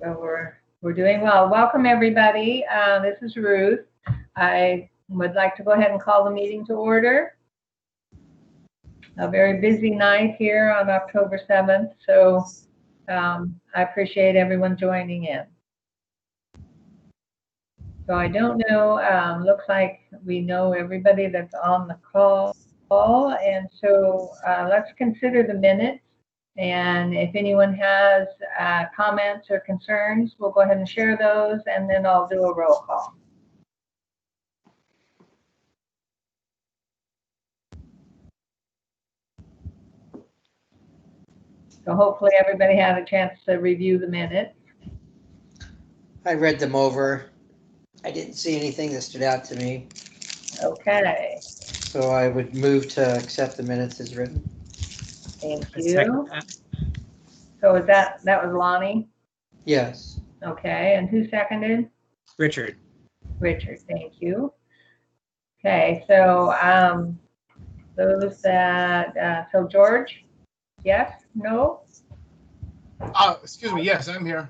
So we're doing well. Welcome everybody. This is Ruth. I would like to go ahead and call the meeting to order. A very busy night here on October 7th, so I appreciate everyone joining in. So I don't know, looks like we know everybody that's on the call, and so let's consider the minutes. And if anyone has comments or concerns, we'll go ahead and share those, and then I'll do a roll call. So hopefully everybody had a chance to review the minutes. I read them over. I didn't see anything that stood out to me. Okay. So I would move to accept the minutes as written. Thank you. So is that was Lonnie? Yes. Okay, and who seconded? Richard. Richard, thank you. Okay, so those that, so George, yes, no? Excuse me, yes, I'm here.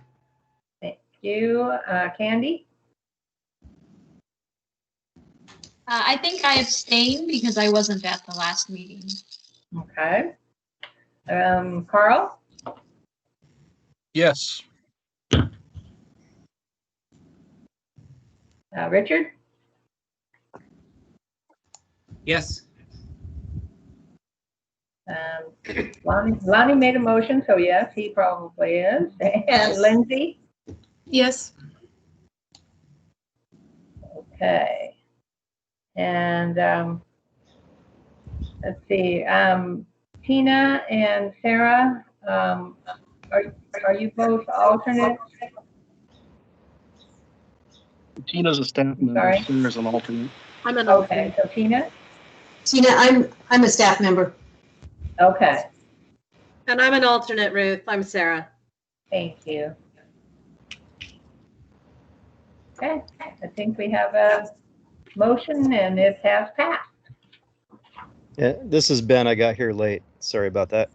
Thank you. Candy? I think I abstained because I wasn't at the last meeting. Okay. Carl? Yes. Richard? Yes. Lonnie made a motion, so yes, he probably is. And Lindsay? Yes. Okay. And let's see, Tina and Sarah, are you both alternates? Tina's a staff member. Sorry? Sarah's an alternate. I'm an Okay, so Tina? Tina, I'm a staff member. Okay, And I'm an alternate, Ruth. I'm Sarah. thank you. Okay, I think we have a motion and it has passed. Yeah, this is Ben. I got here late. Sorry about that.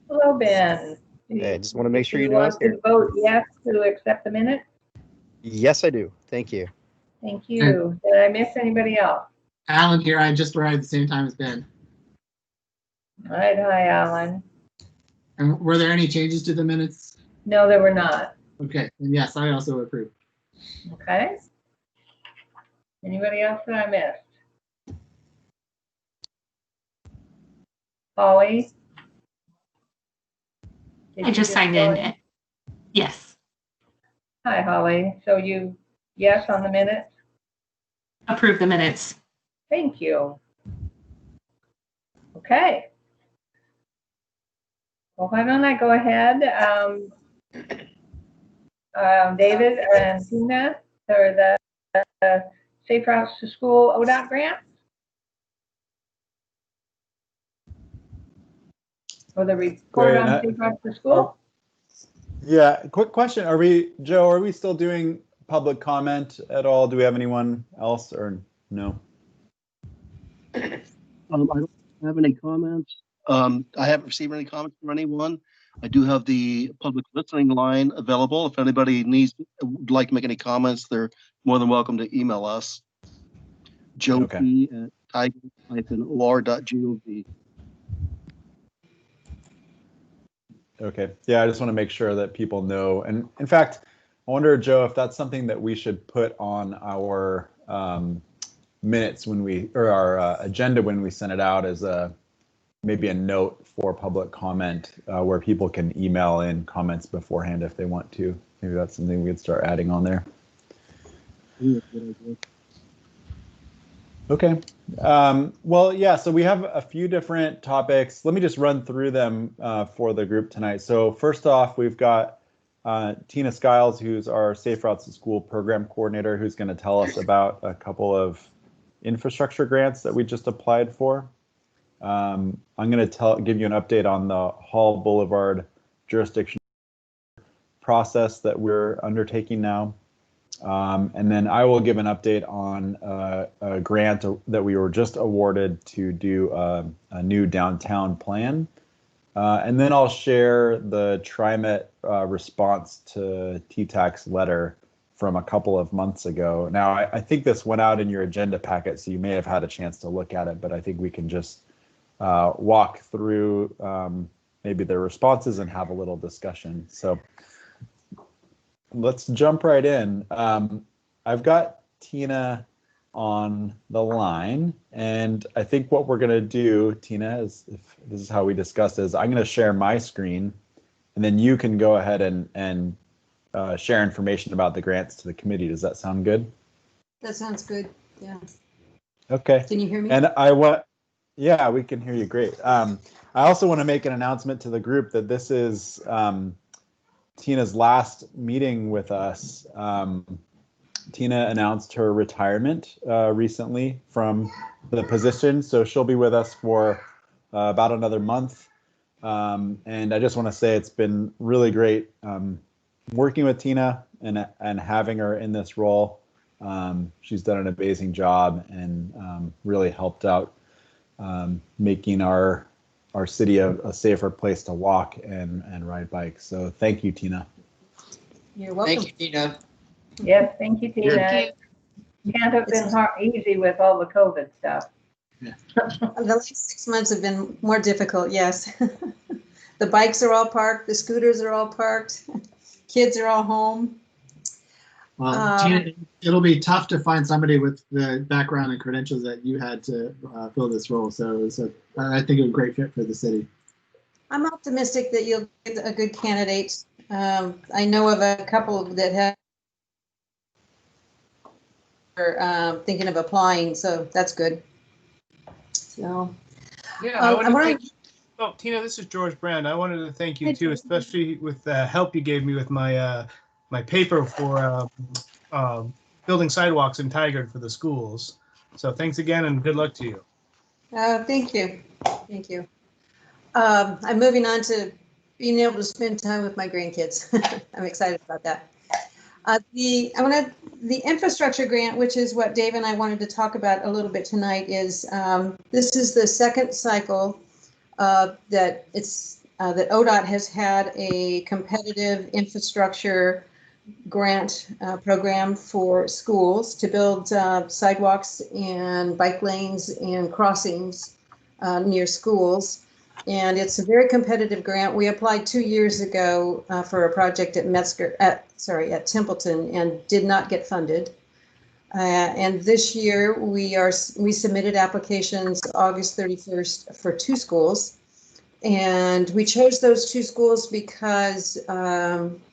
Hello, Ben. Hey, I just want to make sure Do you you know I was want here. to vote yes to accept the minute? Yes, I do. Thank you. Thank you. Did I miss anybody else? Alan here. I just arrived at the same time as Ben. All right, hi, Alan. And were there any changes to the minutes? No, there were not. Okay. And yes, I also approve. Okay. Anybody else that I missed? Holly? Did I you just signed join? in. Yes. Hi, Holly. So you, yes on the minutes? Approve the minutes. Thank you. Okay. Well, why don't I go ahead? David and Tina, for the Safe Routes to School ODOT grant? Or the report on Safe Routes to School? Yeah, quick question. Joe, are we still doing public comment at all? Do we have anyone else or no? I don't have any comments. I haven't received any comments from anyone. I do have the public listening line available. If anybody would like to make any comments, they're more than welcome to email us. joe@tiger-or.gov. Okay. Yeah, I just want to make sure that people know. And in fact, I wonder, Joe, if that's something that we should put on our minutes or our agenda when we send it out as maybe a note for public comment where people can email in comments beforehand if they want to. Maybe that's something we could start adding on there. Okay. Well, yeah, so we have a few different topics. Let me just run through them for the group tonight. So first off, we've got Tina Skiles, who's our Safe Routes to School program coordinator, who's going to tell us about a couple of infrastructure grants that we just applied for. I'm going to give you an update on the Hall Boulevard jurisdiction process that we're undertaking now. And then I will give an update on a grant that we were just awarded to do a new downtown plan. And then I'll share the TriMet response to TTAC's letter from a couple of months ago. Now, I think this went out in your agenda packet, so you may have had a chance to look at it, but I think we can just walk through maybe the responses and have a little discussion. So let's jump right in. I've got Tina on the line, and I think what we're going to do, Tina, is, if this is how we discussed, is I'm going to share my screen, and then you can go ahead and share information about the grants to the committee. Does that sound good? That sounds good. Yeah. Okay. Can you hear me? And yeah, we can hear you great. I also want to make an announcement to the group that this is Tina's last meeting with us. Tina announced her retirement recently from the position, so she'll be with us for about another month. And I just want to say it's been really great working with Tina and having her in this role. She's done an amazing job and really helped out making our city a safer place to walk and ride bikes. So thank you, Tina. You're welcome. Thank you, Tina. Yes, thank you, Tina. Thank Can't have been easy with all the COVID stuff. The last 6 months have been more difficult, yes. The bikes are all parked, the scooters are all parked, kids are all home. Well, Tina, it'll be tough to find somebody with the background and credentials that you had to fill this role. So I think it's a great fit for the city. I'm optimistic that you'll get a good candidate. I know of a couple that have thinking of applying, so that's good. So Yeah, I I want to wanna- thank you. Oh, Tina, this is George Brand. I wanted to thank you too, especially with the help you gave me with my my paper for building sidewalks in Tigard for the schools. So thanks again, and good luck to you. thank you. Thank you. I'm moving on to being able to spend time with my grandkids. I'm excited about that. The infrastructure grant, which is what Dave and I wanted to talk about a little bit tonight, is this is the second cycle that ODOT has had a competitive infrastructure grant program for schools to build sidewalks and bike lanes and crossings near schools. And it's a very competitive grant. We applied 2 years ago for a project at Templeton and did not get funded. And this year we submitted applications August 31st for 2 schools. And we chose those 2 schools because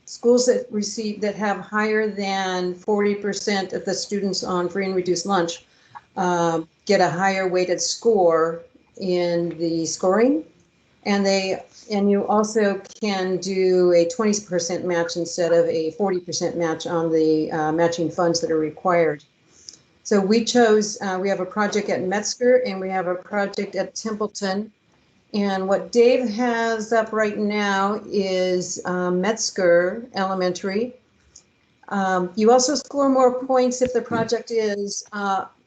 schools that have higher than 40% of the students on free and reduced lunch get a higher weighted score in the scoring. And you also can do a 20% match instead of a 40% match on the matching funds that are required. So we chose, we have a project at Metzger and we have a project at Templeton. And what Dave has up right now is Metzger Elementary. You also score more points if the project is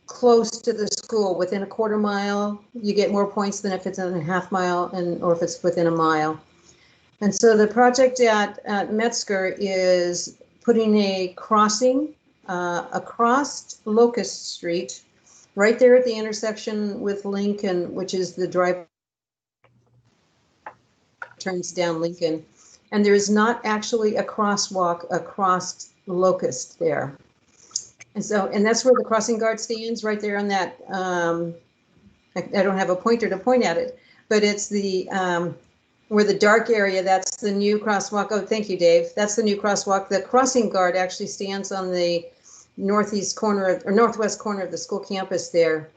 close to the school, within a quarter mile. You get more points than if it's in a half mile or if it's within a mile. And so the project at Metzger is putting a crossing across Locust Street, right there at the intersection with Lincoln, which is the drive turns down Lincoln. And there is not actually a crosswalk across Locust there. And that's where the crossing guard stands, right there on that. I don't have a pointer to point at it, but it's the where the dark area, that's the new crosswalk. Oh, thank you, Dave. That's the new crosswalk. The crossing guard actually stands on the northwest corner of the school campus there.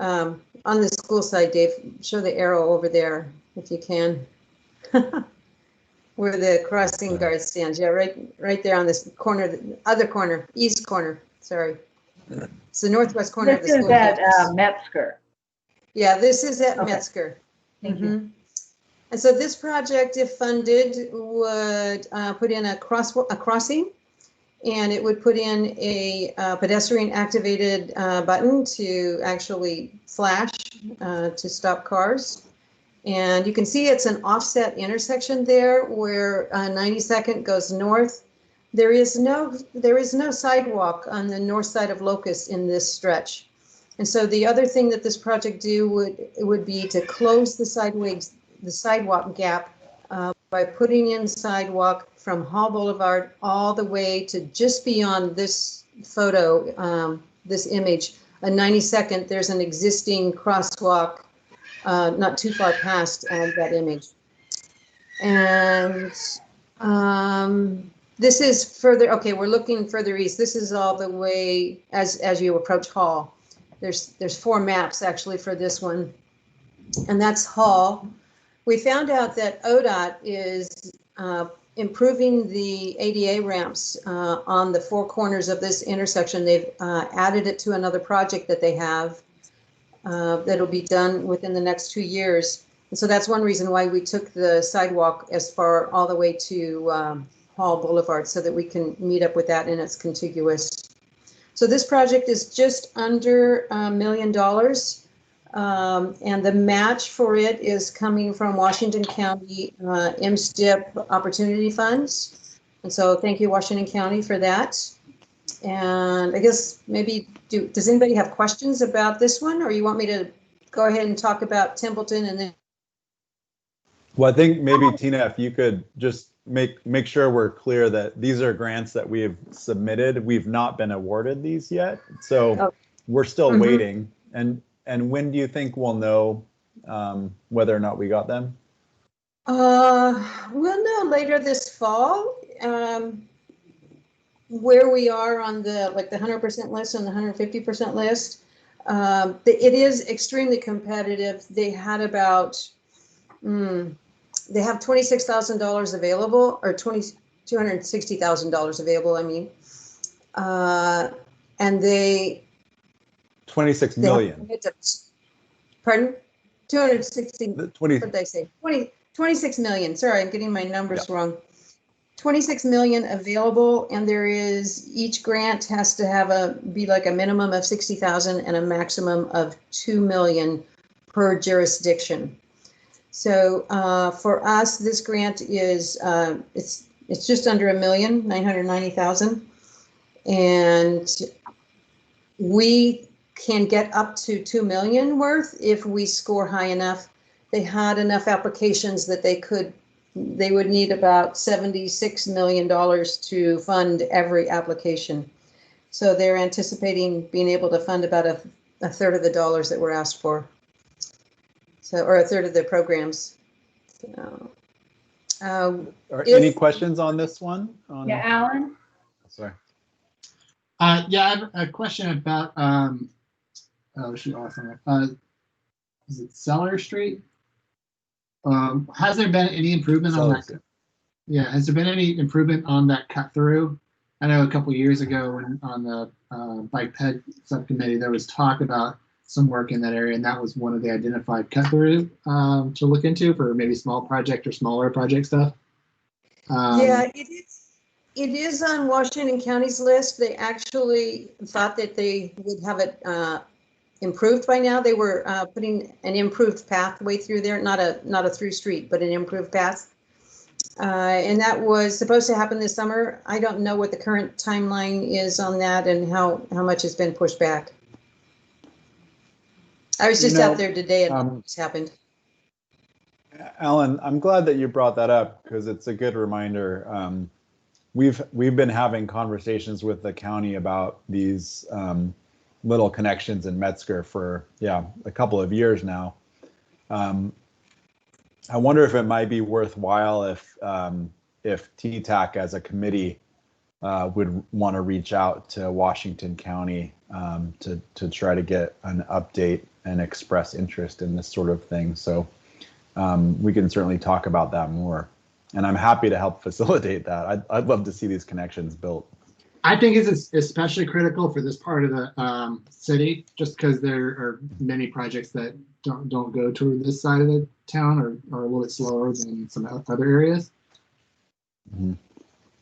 On the school side, Dave, show the arrow over there if you can. Where the crossing guard stands. Yeah, right there on this corner, the other corner, east corner. Sorry. It's the northwest corner of the school campus. This is at Metzger. Yeah, this is at Okay. Metzger. Thank you. And so this project, if funded, would put in a crossing, and it would put in a pedestrian activated button to actually flash to stop cars. And you can see it's an offset intersection there where 92nd goes north. There is no sidewalk on the north side of Locust in this stretch. And so the other thing that this project would be to close the sidewalk gap by putting in sidewalk from Hall Boulevard all the way to just beyond this photo, this image. On 92nd, there's an existing crosswalk not too far past that image. And this is further, okay, we're looking further east. This is all the way as you approach Hall. There's 4 maps actually for this one, and that's Hall. We found out that ODOT is improving the ADA ramps on the 4 corners of this intersection. They've added it to another project that they have that'll be done within the next 2 years. And so that's one reason why we took the sidewalk as far all the way to Hall Boulevard, so that we can meet up with that and it's contiguous. So this project is just under $1 million. And the match for it is coming from Washington County MSTIP opportunity funds. And so thank you, Washington County, for that. And I guess maybe, does anybody have questions about this one, or you want me to go ahead and talk about Templeton and then? Well, I think maybe Tina, if you could just make sure we're clear that these are grants that we have submitted. We've not been awarded these yet, so we're still waiting. And when do you think we'll know whether or not we got them? We'll know later this fall where we are on the 100% list and the 150% list. It is extremely competitive. They had about they have $26,000 available, or $260,000 available. I mean, and they 26 million. Pardon? 260. 20. What did I say? 26 million. Sorry, I'm getting my numbers wrong. 26 million available, and there is, each grant has to be like a minimum of 60,000 and a maximum of 2 million per jurisdiction. So for us, this grant is it's just under $1,990,000, and we can get up to 2 million worth if we score high enough. They had enough applications that they would need about $76 million to fund every application. So they're anticipating being able to fund about a third of the dollars that were asked for. So, or a third of the programs. So, any questions on this one? Yeah, Alan? Sorry. Yeah, I have a question about, is it Cellar Street? Has there been any improvement on that? Yeah, has there been any improvement on that cut through? I know a couple of years ago when on the bike ped subcommittee, there was talk about some work in that area, and that was one of the identified cut through to look into for maybe small project or smaller project stuff. Yeah, it is on Washington County's list. They actually thought that they would have it improved by now. They were putting an improved pathway through there, not a through street, but an improved path. And that was supposed to happen this summer. I don't know what the current timeline is on that and how much has been pushed back. I was just out there today and it's happened. Alan, I'm glad that you brought that up because it's a good reminder. We've been having conversations with the county about these little connections in Metzger for a couple of years now. I wonder if it might be worthwhile if TTAC as a committee would want to reach out to Washington County to try to get an update and express interest in this sort of thing. So we can certainly talk about that more. And I'm happy to help facilitate that. I'd love to see these connections built. I think it's especially critical for this part of the city, just because there are many projects that don't go to this side of the town or are a little bit slower than some other areas. Mm-hmm.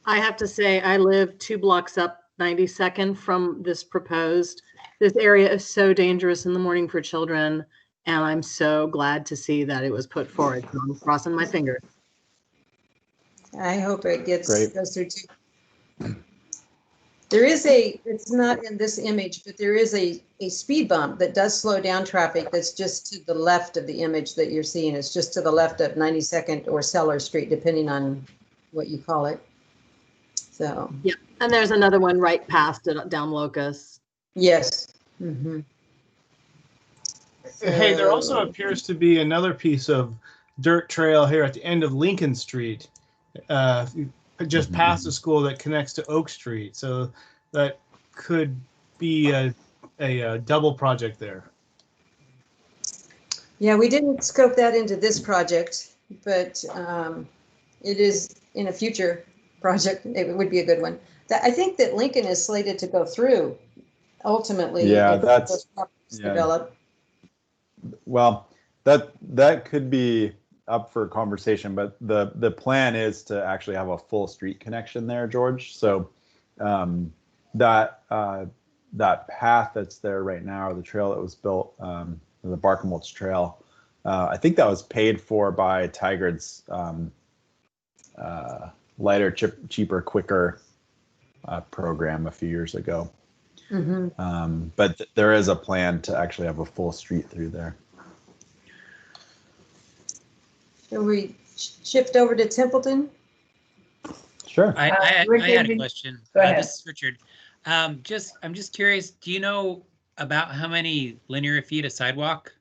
I have to say, I live 2 blocks up 92nd from this proposed. This area is so dangerous in the morning for children. And I'm so glad to see that it was put forward. So I'm crossing my fingers. I hope it Great. goes through too. There is it's not in this image, but there is a speed bump that does slow down traffic that's just to the left of the image that you're seeing. It's just to the left of 92nd or Cellar Street, depending on what you call it. So. Yeah, and there's another one right past it down Locust. Yes. Mm-hmm. Hey, there also appears to be another piece of dirt trail here at the end of Lincoln Street, just past the school that connects to Oak Street. So that could be a double project there. Yeah, we didn't scope that into this project, but it is in a future project. It would be a good one. I think that Lincoln is slated to go through ultimately. Yeah, if that's those properties develop. Well, that could be up for conversation, but the plan is to actually have a full street connection there, George. So that path that's there right now, or the trail that was built, the Bark and Mulch Trail, I think that was paid for by Tigard's lighter, cheaper, quicker program a few years ago. Mm-hmm. But there is a plan to actually have a full street through there. Shall we shift over to Templeton? Sure. I had a question. Go ahead. This is Richard. I'm just curious. Do you know about how many linear feet of sidewalk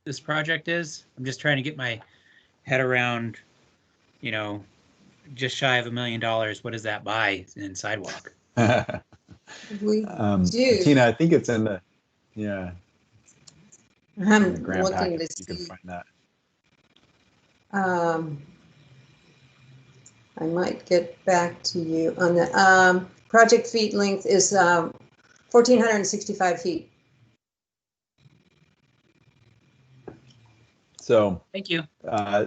this project is? I'm just trying to get my head around, just shy of $1 million. What does that buy in sidewalk? We do. Tina, I think it's in the, yeah. I'm the grant looking packet, to you can see. find that. I might get back to you on that. Project feet length is 1,465 feet. So thank you.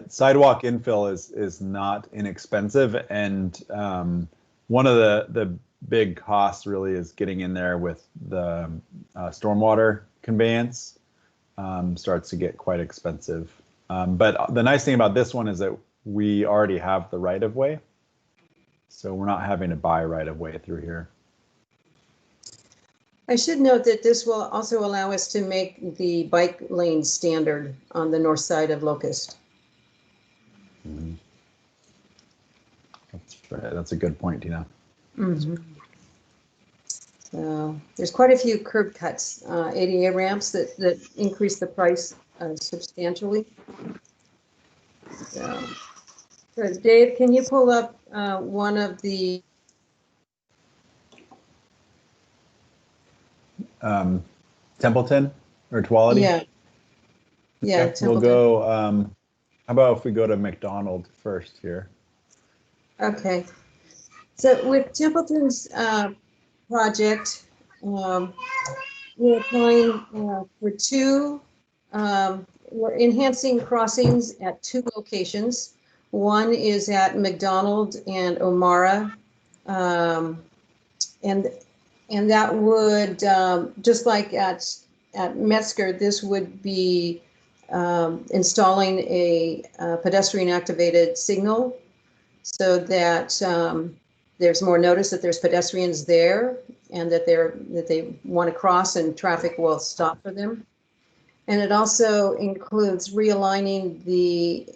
Sidewalk infill is not inexpensive, and one of the big costs really is getting in there with the stormwater conveyance. Starts to get quite expensive. But the nice thing about this one is that we already have the right of way, so we're not having to buy right of way through here. I should note that this will also allow us to make the bike lane standard on the north side of Locust. Mm-hmm. That's a good point, Tina. Mm-hmm. So there's quite a few curb cuts, ADA ramps that increase the price substantially. So, Dave, can you pull up one of the Templeton or Tuality? Yeah. Yeah. Okay, we'll go. How about if we go to McDonald first here? Okay. So with Templeton's project, we're applying for two. We're enhancing crossings at two locations. One is at McDonald and O'Mara, and that would just like at Metzger, this would be installing a pedestrian activated signal so that there's more notice that there's pedestrians there and that they want to cross and traffic will stop for them. And it also includes realigning the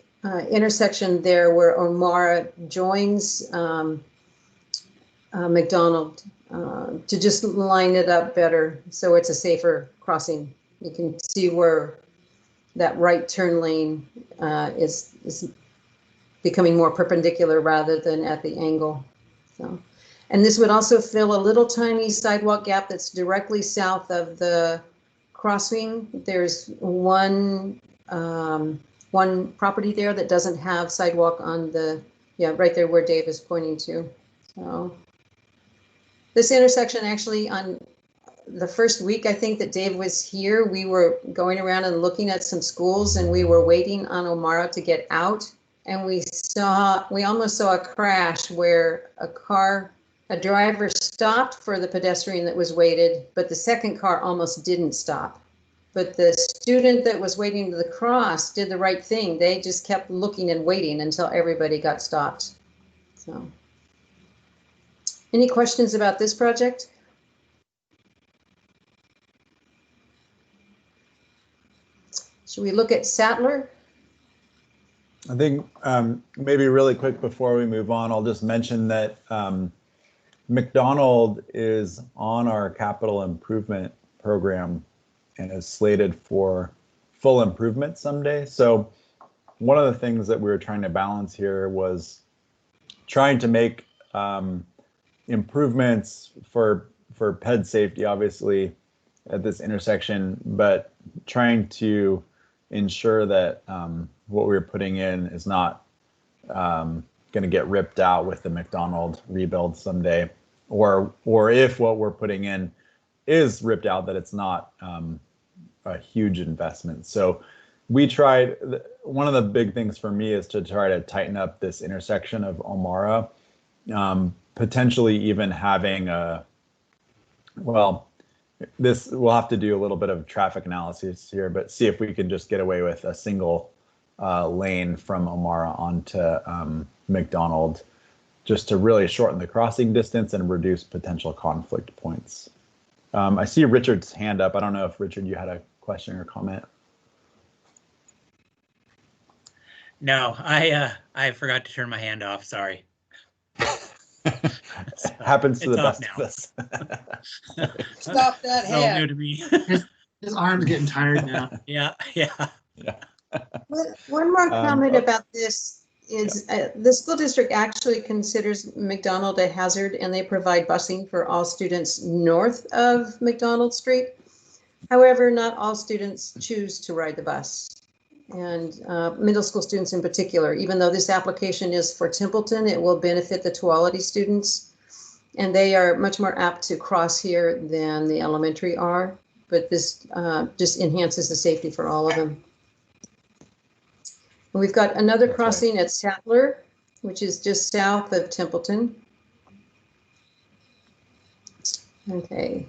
intersection there where O'Mara joins McDonald to just line it up better so it's a safer crossing. You can see where that right turn lane is becoming more perpendicular rather than at the angle. So, and this would also fill a little tiny sidewalk gap that's directly south of the crossing. There's one property there that doesn't have sidewalk on the, right there where Dave is pointing to. So this intersection actually, on the first week I think that Dave was here, we were going around and looking at some schools and we were waiting on O'Mara to get out, and we almost saw a crash where a driver stopped for the pedestrian that was waited, but the second car almost didn't stop. But the student that was waiting to cross did the right thing. They just kept looking and waiting until everybody got stopped. So, any questions about this project? Should we look at Sattler? I think maybe really quick before we move on, I'll just mention that McDonald is on our capital improvement program and is slated for full improvement someday. So one of the things that we were trying to balance here was trying to make improvements for ped safety, obviously, at this intersection, but trying to ensure that what we're putting in is not going to get ripped out with the McDonald rebuild someday, or if what we're putting in is ripped out, that it's not a huge investment. So we tried, one of the big things for me is to try to tighten up this intersection of O'Mara, potentially even having this, we'll have to do a little bit of traffic analysis here, but see if we can just get away with a single lane from O'Mara onto McDonald, just to really shorten the crossing distance and reduce potential conflict points. I see Richard's hand up. I don't know if Richard, you had a question or comment. No, I forgot to turn my hand off. Sorry. So, happens to the best now. of us. Stop that It's all hand. new to me. His arm's getting tired now. Yeah. One more comment about this is the school district actually considers McDonald a hazard, and they provide busing for all students north of McDonald Street. However, not all students choose to ride the bus, and middle school students in particular. Even though this application is for Templeton, it will benefit the Tuolumne students, and they are much more apt to cross here than the elementary are, but this just enhances the safety for all of them. And we've got another crossing at Sattler, which is just south of Templeton. Okay.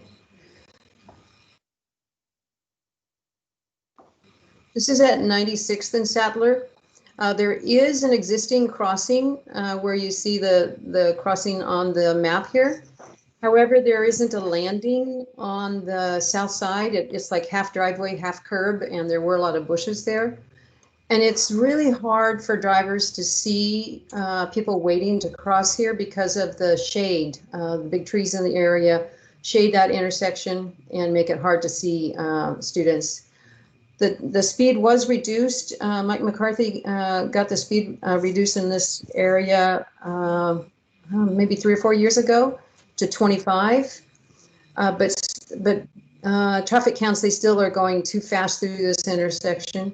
This is at 96th and Sattler. There is an existing crossing where you see the crossing on the map here. However, there isn't a landing on the south side. It's like half driveway, half curb, and there were a lot of bushes there. And it's really hard for drivers to see people waiting to cross here because of the shade. The big trees in the area shade that intersection and make it hard to see students. The speed was reduced. Mike McCarthy got the speed reduced in this area maybe 3 or 4 years ago to 25. But traffic counts, they still are going too fast through this intersection.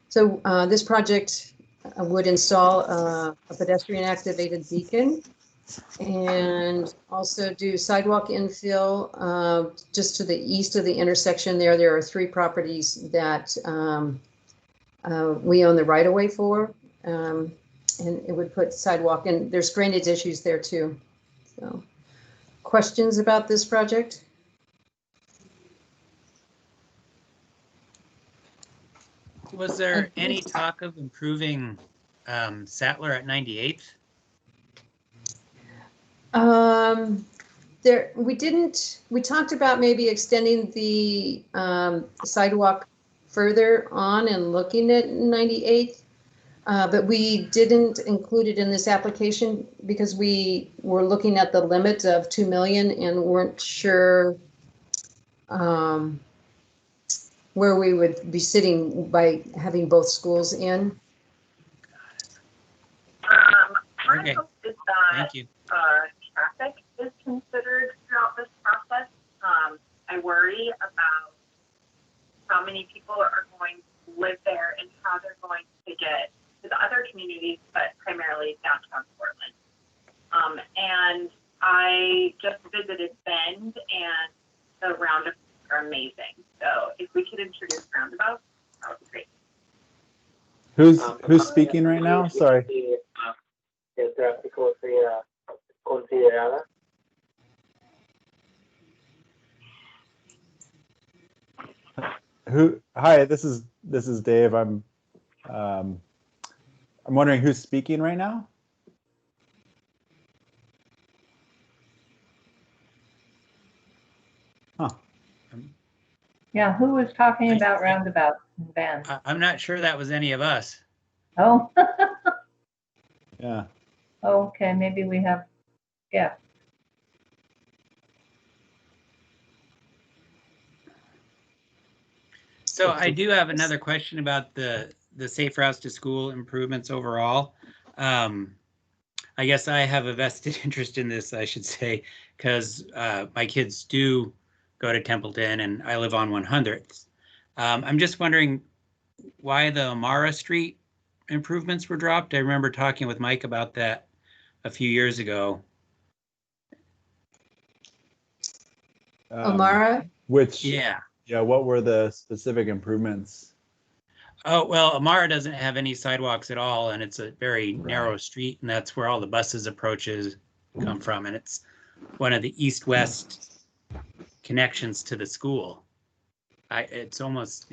So this project would install a pedestrian activated beacon and also do sidewalk infill just to the east of the intersection there. There are 3 properties that we own the right of way for, and it would put sidewalk, and there's drainage issues there too. So, questions about this project? Was there any talk of improving Sattler at 98th? We talked about maybe extending the sidewalk further on and looking at 98th, but we didn't include it in this application because we were looking at the limit of 2 million and weren't sure where we would be sitting by having both schools in. Okay. Hope is that Thank you. traffic is considered throughout this process. I worry about how many people are going to live there and how they're going to get to the other communities, but primarily downtown Portland. And I just visited Bend, and the roundabouts are amazing. So if we could introduce roundabouts, that would be great. Who's speaking right now? Sorry. El tráfico sea considerada. Hi, this is Dave. I'm wondering who's speaking right now. Huh. Yeah, who was talking about roundabouts and vans? I'm not sure that was any of us. Oh, Yeah. okay, maybe we have, yeah. So I do have another question about the safe routes to school improvements overall. I guess I have a vested interest in this, I should say, because my kids do go to Templeton and I live on 100th. I'm just wondering why the Amara Street improvements were dropped. I remember talking with Mike about that a few years ago. Amara? Which, Yeah. yeah, what were the specific improvements? Oh, well, Amara doesn't have any sidewalks at all, and it's a very narrow street, and that's where all the buses approaches come from, and it's one of the east-west connections to the school. It's almost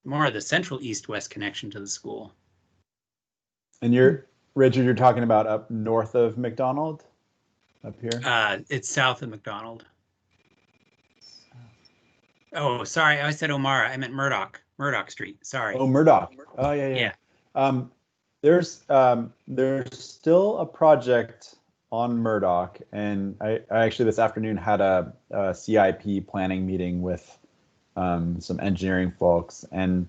more of the central east-west connection to the school. And Richard, you're talking about up north of McDonald? Up here? It's south of McDonald. Oh, sorry, I said Omara. I meant Murdoch Street. Sorry. Oh, Murdoch. Oh, yeah. There's still a project on Murdoch, and I actually this afternoon had a CIP planning meeting with some engineering folks, and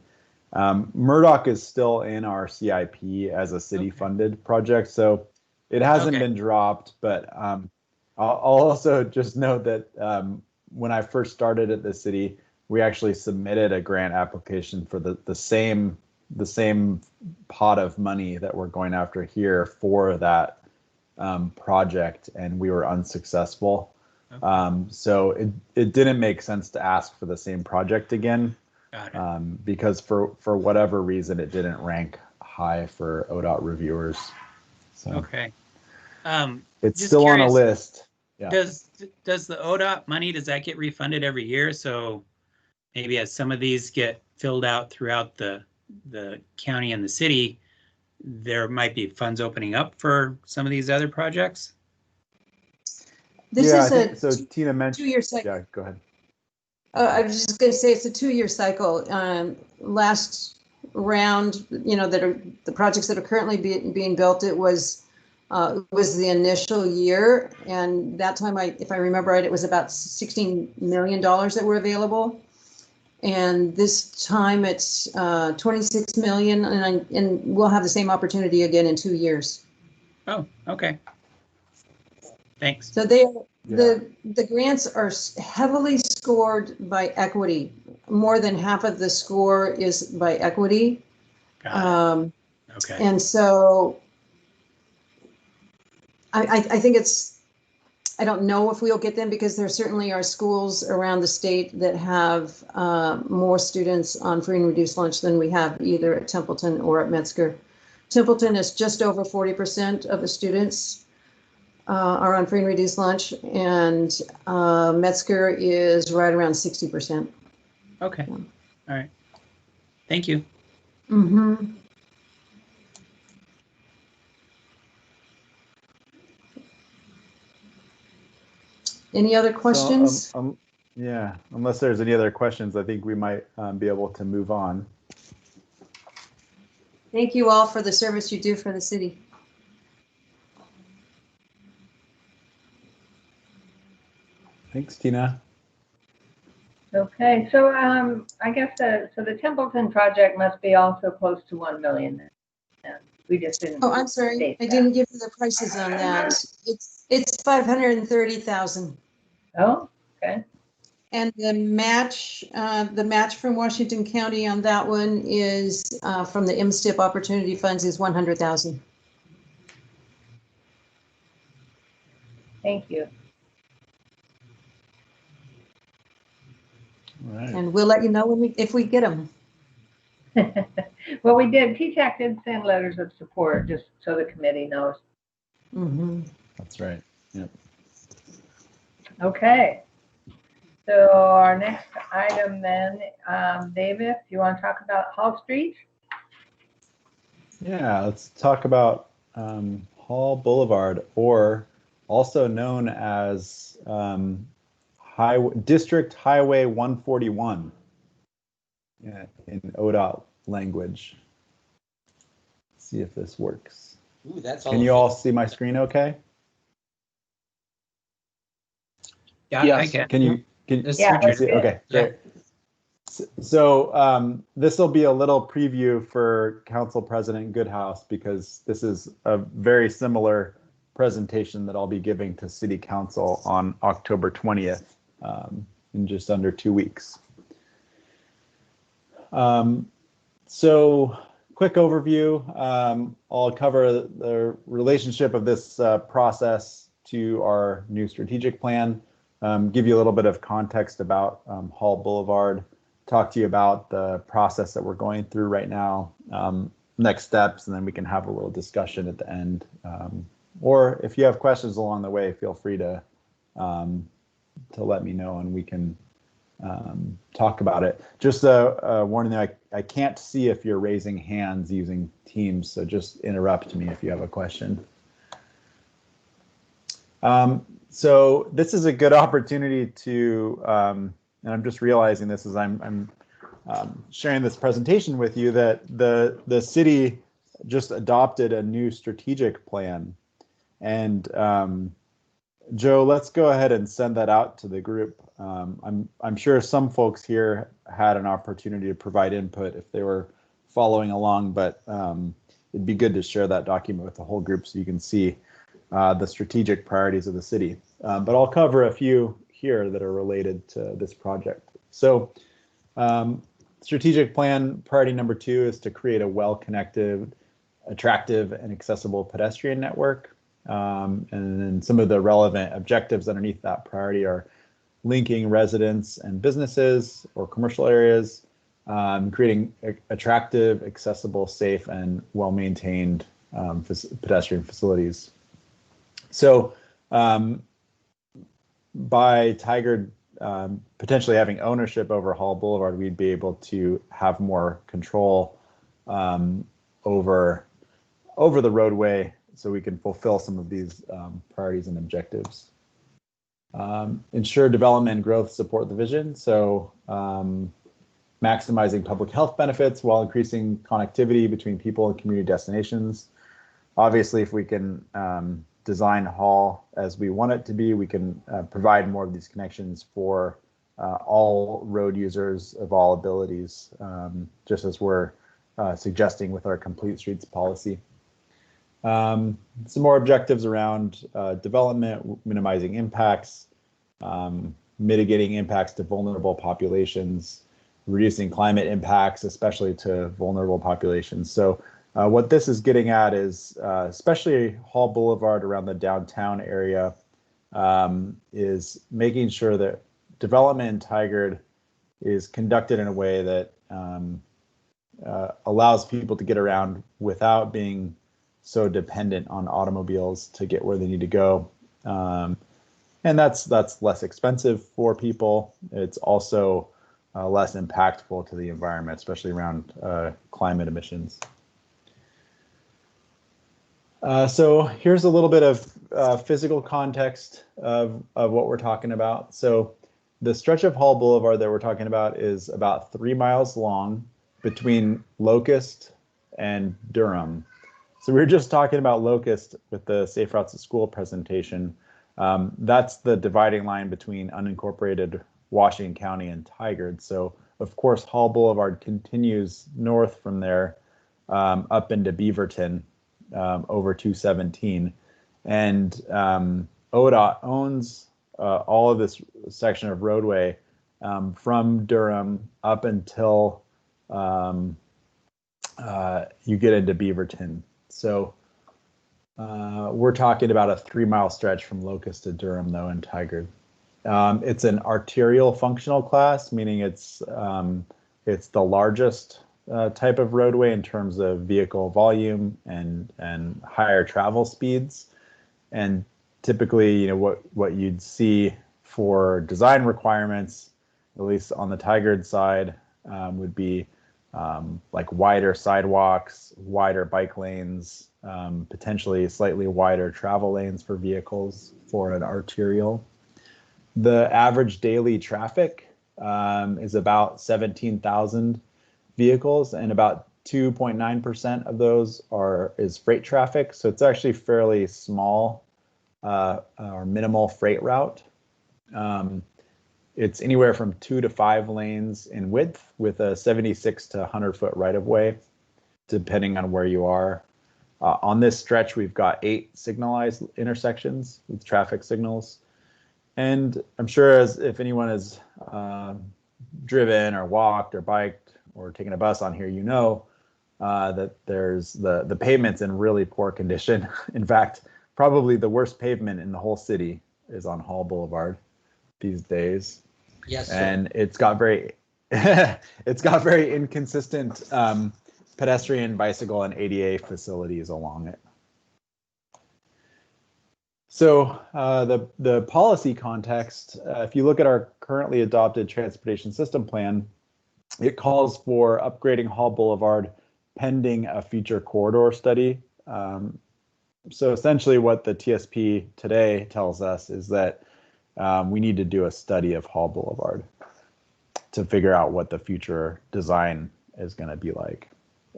Murdoch is still in our CIP as a city-funded project, so it hasn't been dropped. But I'll also just note that when I first started at the city, we actually submitted a grant application for the same pot of money that we're going after here for that project, and we were unsuccessful. So it didn't make sense to ask for the same project again, because for whatever reason it didn't rank high for ODOT reviewers. So okay. It's Just still curious, on a list. Yeah. Does the ODOT money, does that get refunded every year? So maybe as some of these get filled out throughout the county and the city, there might be funds opening up for some of these other projects? This is so Tina mentioned 2-year cycle. Yeah, go ahead. I was just going to say it's a 2-year cycle. Last round, that are the projects that are currently being built, it was the initial year, and that time, if I remember right, it was about $16 million that were available. And this time it's 26 million, and we'll have the same opportunity again in 2 years. Oh, okay. Thanks. So the grants are heavily scored by equity. More than half of the score is by equity. Got it. Okay. And so I think I don't know if we'll get them, because there certainly are schools around the state that have more students on free and reduced lunch than we have either at Templeton or at Metzger. Templeton is just over 40% of the students are on free and reduced lunch, and Metzger is right around 60%. Okay. All right. Thank you. Mm-hmm. Any other questions? So, yeah, unless there's any other questions, I think we might be able to move on. Thank you all for the service you do for the city. Thanks, Tina. Okay, so I guess the Templeton project must be also close to 1 million then. We just didn't. Oh, I'm sorry, I didn't give you the prices on that. It's 530,000. Oh, okay. And the match from Washington County on that one is from the MSTIP Opportunity Funds is 100,000. Thank you. All right. And we'll let you know if we get them. Well, we did. TTAC did send letters of support, just so the committee knows. Mm-hmm. That's right. Yep. Okay. So our next item then, David, do you want to talk about Hall Street? Yeah, let's talk about Hall Boulevard, or also known as District Highway 141 in ODOT language. Let's see if this works. Ooh, that's Can you all see my screen okay? Yeah, Yes. I can. Can you This is Yeah, Richard. see? Okay, great. So this will be a little preview for Council President Goodhouse, because this is a very similar presentation that I'll be giving to City Council on October 20th, in just under 2 weeks. So quick overview. I'll cover the relationship of this process to our new strategic plan, give you a little bit of context about Hall Boulevard, talk to you about the process that we're going through right now, next steps, and then we can have a little discussion at the end. Or if you have questions along the way, feel free to let me know and we can talk about it. Just a warning that I can't see if you're raising hands using Teams, so just interrupt me if you have a question. So this is a good opportunity to, and I'm just realizing this as I'm sharing this presentation with you, that the city just adopted a new strategic plan. And Joe, let's go ahead and send that out to the group. I'm sure some folks here had an opportunity to provide input if they were following along, but it'd be good to share that document with the whole group so you can see the strategic priorities of the city. But I'll cover a few here that are related to this project. So strategic plan priority number 2 is to create a well-connected, attractive, and accessible pedestrian network. And then some of the relevant objectives underneath that priority are linking residents and businesses or commercial areas, creating attractive, accessible, safe, and well-maintained pedestrian facilities. So by Tigard potentially having ownership over Hall Boulevard, we'd be able to have more control over the roadway, so we can fulfill some of these priorities and objectives. Ensure development and growth support the vision, so maximizing public health benefits while increasing connectivity between people and community destinations. Obviously, if we can design Hall as we want it to be, we can provide more of these connections for all road users of all abilities, just as we're suggesting with our complete streets policy. Some more objectives around development, minimizing impacts, mitigating impacts to vulnerable populations, reducing climate impacts, especially to vulnerable populations. So what this is getting at is, especially Hall Boulevard around the downtown area, is making sure that development in Tigard is conducted in a way that allows people to get around without being so dependent on automobiles to get where they need to go. And that's less expensive for people. It's also less impactful to the environment, especially around climate emissions. So here's a little bit of physical context of what we're talking about. So the stretch of Hall Boulevard that we're talking about is about 3 miles long between Locust and Durham. So we were just talking about Locust with the Safe Routes to School presentation. That's the dividing line between unincorporated Washington County and Tigard. So of course, Hall Boulevard continues north from there up into Beaverton, over 217, and ODOT owns all of this section of roadway from Durham up until you get into Beaverton. So we're talking about a 3 mile stretch from Locust to Durham, though, in Tigard. It's an arterial functional class, meaning it's the largest type of roadway in terms of vehicle volume and higher travel speeds. And typically, what you'd see for design requirements, at least on the Tigard side, would be like wider sidewalks, wider bike lanes, potentially slightly wider travel lanes for vehicles for an arterial. The average daily traffic is about 17,000 vehicles, and about 2.9% of those is freight traffic. So it's actually fairly small or minimal freight route. It's anywhere from 2 to 5 lanes in width with a 76 to 100-foot right-of-way, depending on where you are. On this stretch, we've got 8 signalized intersections with traffic signals. And I'm sure if anyone has driven or walked or biked or taken a bus on here, you know that there's the pavement's in really poor condition. In fact, probably the worst pavement in the whole city is on Hall Boulevard these days. Yes, sir. And it's got very it's got very inconsistent pedestrian, bicycle, and ADA facilities along it. So the policy context, if you look at our currently adopted transportation system plan, it calls for upgrading Hall Boulevard pending a future corridor study. So essentially what the TSP today tells us is that we need to do a study of Hall Boulevard to figure out what the future design is going to be like.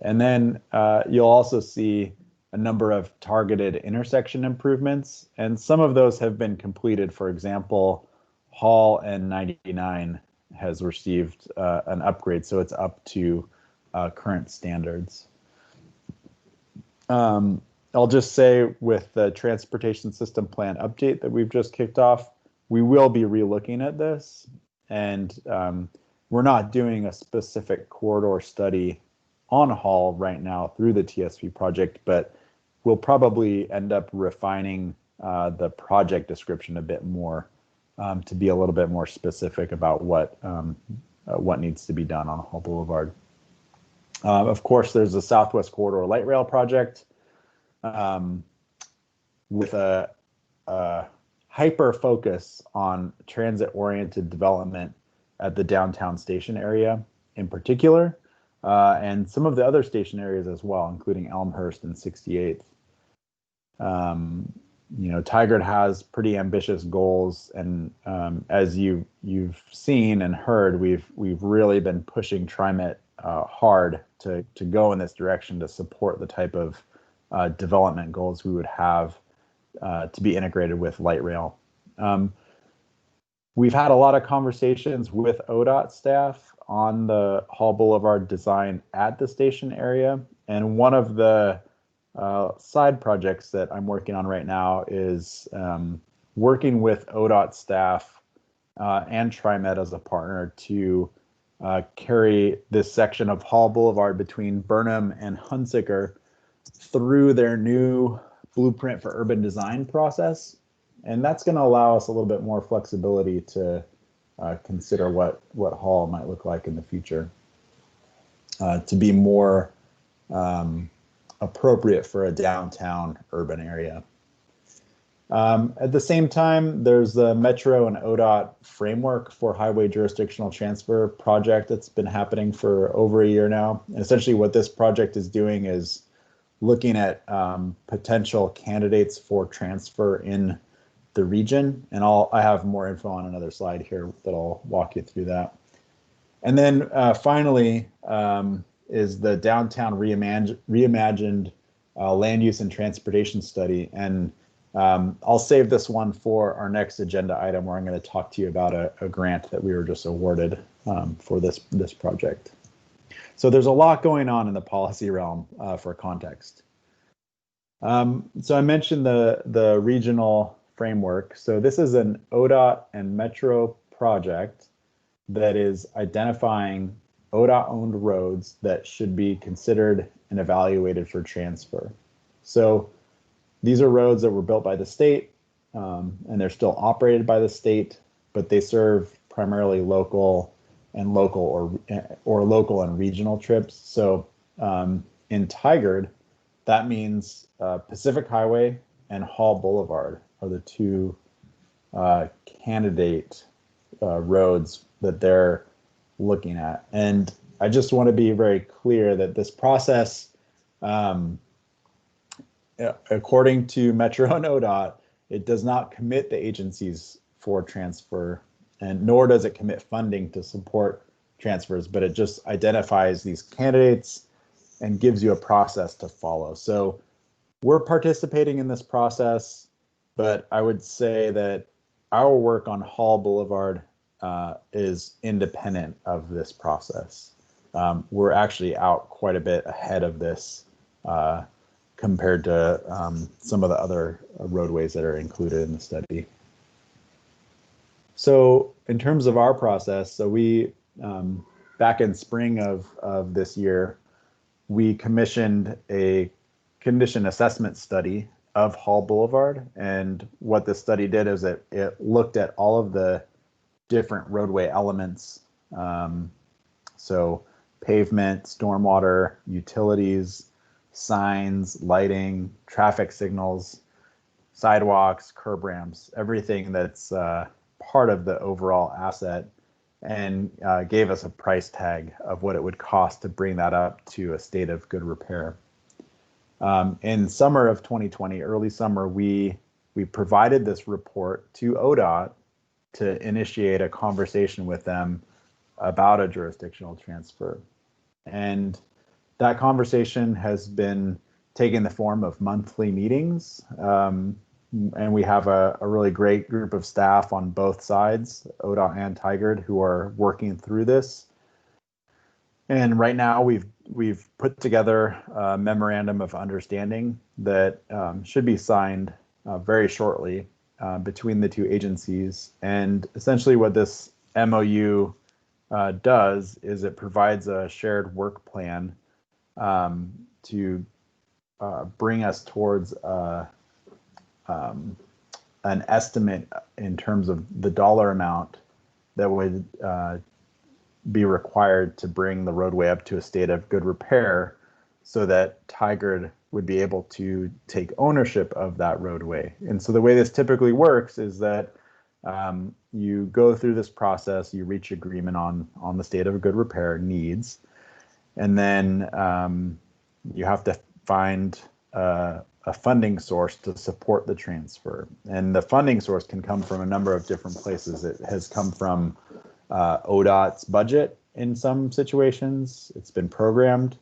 And then you'll also see a number of targeted intersection improvements, and some of those have been completed. For example, Hall and 99 has received an upgrade, so it's up to current standards. I'll just say with the transportation system plan update that we've just kicked off, we will be relooking at this, and we're not doing a specific corridor study on Hall right now through the TSP project, but we'll probably end up refining the project description a bit more to be a little bit more specific about what needs to be done on Hall Boulevard. Of course, there's the Southwest Corridor Light Rail project with a hyper focus on transit-oriented development at the downtown station area in particular, and some of the other station areas as well, including Elmhurst and 68th. You know, Tigard has pretty ambitious goals, and as you've seen and heard, we've really been pushing TriMet hard to go in this direction to support the type of development goals we would have to be integrated with light rail. We've had a lot of conversations with ODOT staff on the Hall Boulevard design at the station area, and one of the side projects that I'm working on right now is working with ODOT staff and TriMet as a partner to carry this section of Hall Boulevard between Burnham and Hunsaker through their new blueprint for urban design process. And that's going to allow us a little bit more flexibility to consider what Hall might look like in the future to be more appropriate for a downtown urban area. At the same time, there's the Metro and ODOT framework for highway jurisdictional transfer project that's been happening for over a year now. And essentially what this project is doing is looking at potential candidates for transfer in the region. And I have more info on another slide here that'll walk you through that. And then finally, is the downtown reimagined land use and transportation study. And I'll save this one for our next agenda item, where I'm going to talk to you about a grant that we were just awarded for this project. So there's a lot going on in the policy realm for context. So I mentioned the regional framework. So this is an ODOT and Metro project that is identifying ODOT-owned roads that should be considered and evaluated for transfer. So these are roads that were built by the state, and they're still operated by the state, but they serve primarily local and regional trips. So in Tigard, that means Pacific Highway and Hall Boulevard are the two candidate roads that they're looking at. And I just want to be very clear that this process, according to Metro and ODOT, it does not commit the agencies for transfer, and nor does it commit funding to support transfers, but it just identifies these candidates and gives you a process to follow. So we're participating in this process, but I would say that our work on Hall Boulevard is independent of this process. We're actually out quite a bit ahead of this compared to some of the other roadways that are included in the study. So in terms of our process, so we, back in spring of this year, we commissioned a condition assessment study of Hall Boulevard. And what the study did is it looked at all of the different roadway elements. So pavement, stormwater, utilities, signs, lighting, traffic signals, sidewalks, curb ramps, everything that's part of the overall asset, and gave us a price tag of what it would cost to bring that up to a state of good repair. In summer of 2020, early summer, we provided this report to ODOT to initiate a conversation with them about a jurisdictional transfer. And that conversation has been taking the form of monthly meetings. And we have a really great group of staff on both sides, ODOT and Tigard, who are working through this. And right now we've put together a memorandum of understanding that should be signed very shortly between the two agencies. And essentially what this MOU does is it provides a shared work plan to bring us towards an estimate in terms of the dollar amount that would be required to bring the roadway up to a state of good repair, so that Tigard would be able to take ownership of that roadway. And so the way this typically works is that you go through this process, you reach agreement on the state of good repair needs, and then you have to find a funding source to support the transfer. And the funding source can come from a number of different places. It has come from ODOT's budget in some situations. It's been programmed.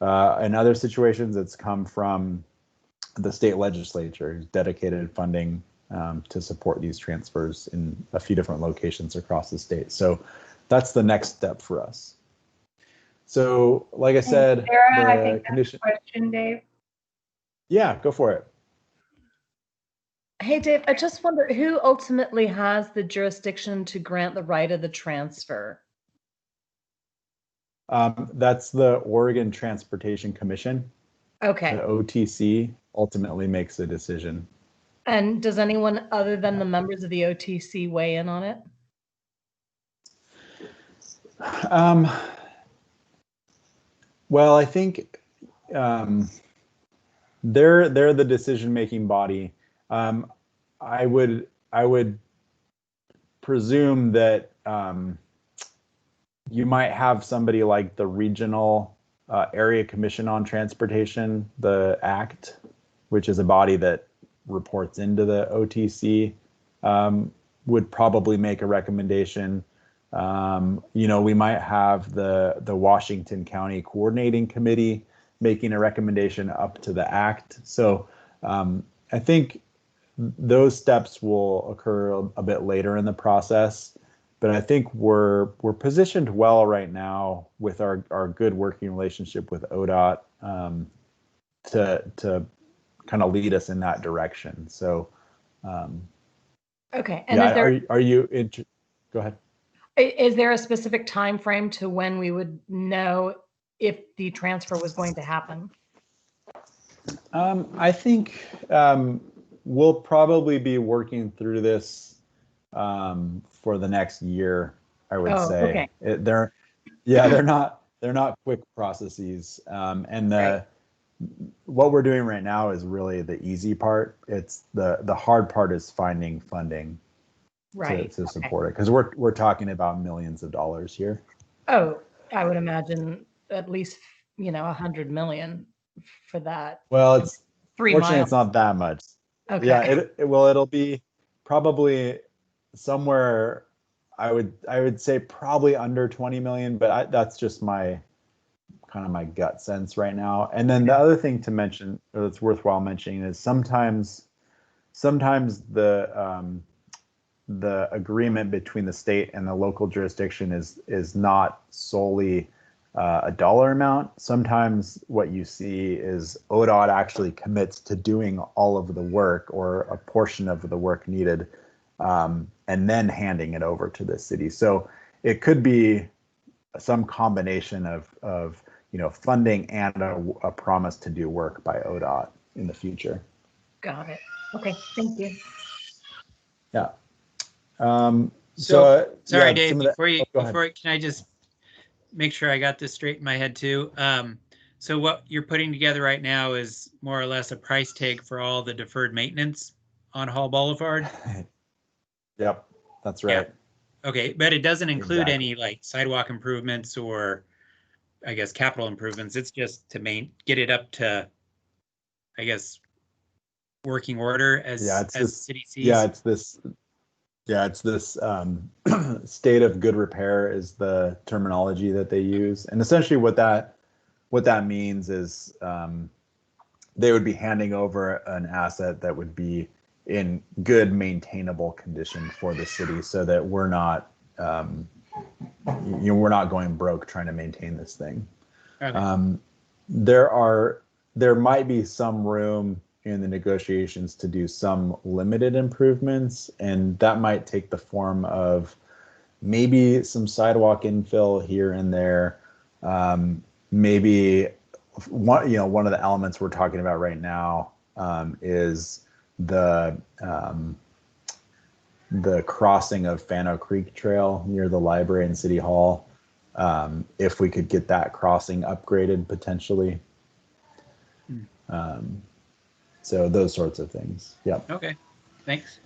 In other situations, it's come from the state legislature, dedicated funding to support these transfers in a few different locations across the state. So that's the next step for us. So like I said, Sarah, I the think condition. that's a question, Dave. Yeah, go for it. Hey, Dave, I just wonder who ultimately has the jurisdiction to grant the right of the transfer? That's the Oregon Transportation Commission. Okay. The OTC ultimately makes the decision. And does anyone other than the members of the OTC weigh in on it? Well, I think they're the decision-making body. I would presume that you might have somebody like the Regional Area Commission on Transportation, the ACT, which is a body that reports into the OTC, would probably make a recommendation. We might have the Washington County Coordinating Committee making a recommendation up to the ACT. So I think those steps will occur a bit later in the process, but I think we're positioned well right now with our good working relationship with ODOT to kind of lead us in that direction. So okay. And yeah, are you go ahead. Is there a specific time frame to when we would know if the transfer was going to happen? I think we'll probably be working through this for the next year, I would say. Okay. They're not quick processes. And what we're doing right now is really the easy part. It's the hard part is finding funding. Right. to Okay. support it, because we're talking about millions of dollars here. Oh, I would imagine at least, 100 million for that. Well, it's 3 fortunately miles. it's not that much. Okay. Yeah, it'll be probably somewhere. I would say probably under 20 million, but that's just my gut sense right now. And then the other thing to mention, or that's worthwhile mentioning, is sometimes the agreement between the state and the local jurisdiction is not solely a dollar amount. Sometimes what you see is ODOT actually commits to doing all of the work or a portion of the work needed, and then handing it over to the city. So it could be some combination of funding and a promise to do work by ODOT in the future. Got it. Okay, thank you. Yeah. Sorry, yeah, Dave, go ahead. can I just make sure I got this straight in my head too? So what you're putting together right now is more or less a price tag for all the deferred maintenance on Hall Boulevard? Yep, that's right. Yeah. Okay, but it doesn't include Exactly. any like sidewalk improvements or I guess capital improvements. It's just to get it up to, I guess, working order as the city sees. It's this state of good repair is the terminology that they use. And essentially what that means is they would be handing over an asset that would be in good maintainable condition for the city, so that we're not we're not going broke trying to maintain this thing. Okay. There might be some room in the negotiations to do some limited improvements, and that might take the form of maybe some sidewalk infill here and there. Maybe one of the elements we're talking about right now is the crossing of Fano Creek Trail near the library and City Hall. If we could get that crossing upgraded potentially. So those sorts of things. Yep. Okay, thanks.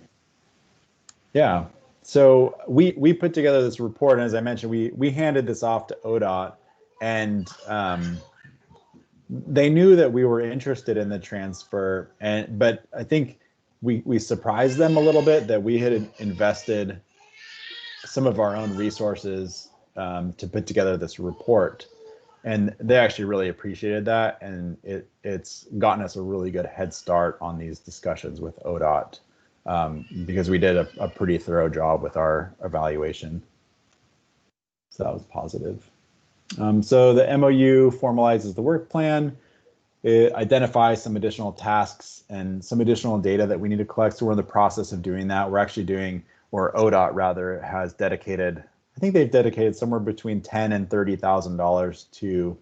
Yeah. So we put together this report, and as I mentioned, we handed this off to ODOT, and they knew that we were interested in the transfer, but I think we surprised them a little bit that we had invested some of our own resources to put together this report. And they actually really appreciated that, and it's gotten us a really good head start on these discussions with ODOT, because we did a pretty thorough job with our evaluation. So that was positive. So the MOU formalizes the work plan. It identifies some additional tasks and some additional data that we need to collect. So we're in the process of doing that. We're actually doing, or ODOT rather, has dedicated, I think they've dedicated somewhere between $10,000 and $30,000 to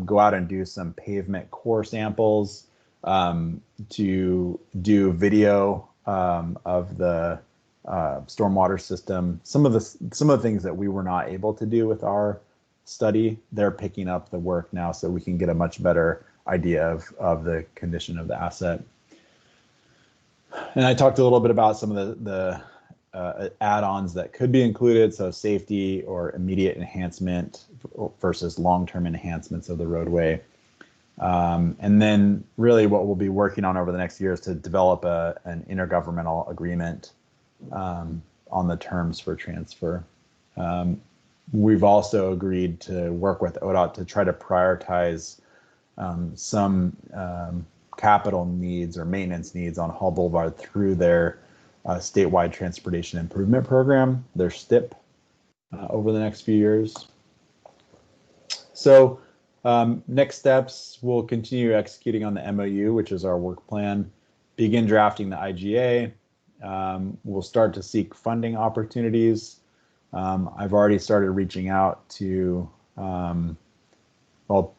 go out and do some pavement core samples, to do video of the stormwater system. Some of the things that we were not able to do with our study, they're picking up the work now, so we can get a much better idea of the condition of the asset. And I talked a little bit about some of the add-ons that could be included, so safety or immediate enhancement versus long-term enhancements of the roadway. And then really what we'll be working on over the next year is to develop an intergovernmental agreement on the terms for transfer. We've also agreed to work with ODOT to try to prioritize some capital needs or maintenance needs on Hall Boulevard through their statewide transportation improvement program, their STIP, over the next few years. So next steps, we'll continue executing on the MOU, which is our work plan, begin drafting the IGA. We'll start to seek funding opportunities. I've already started reaching out to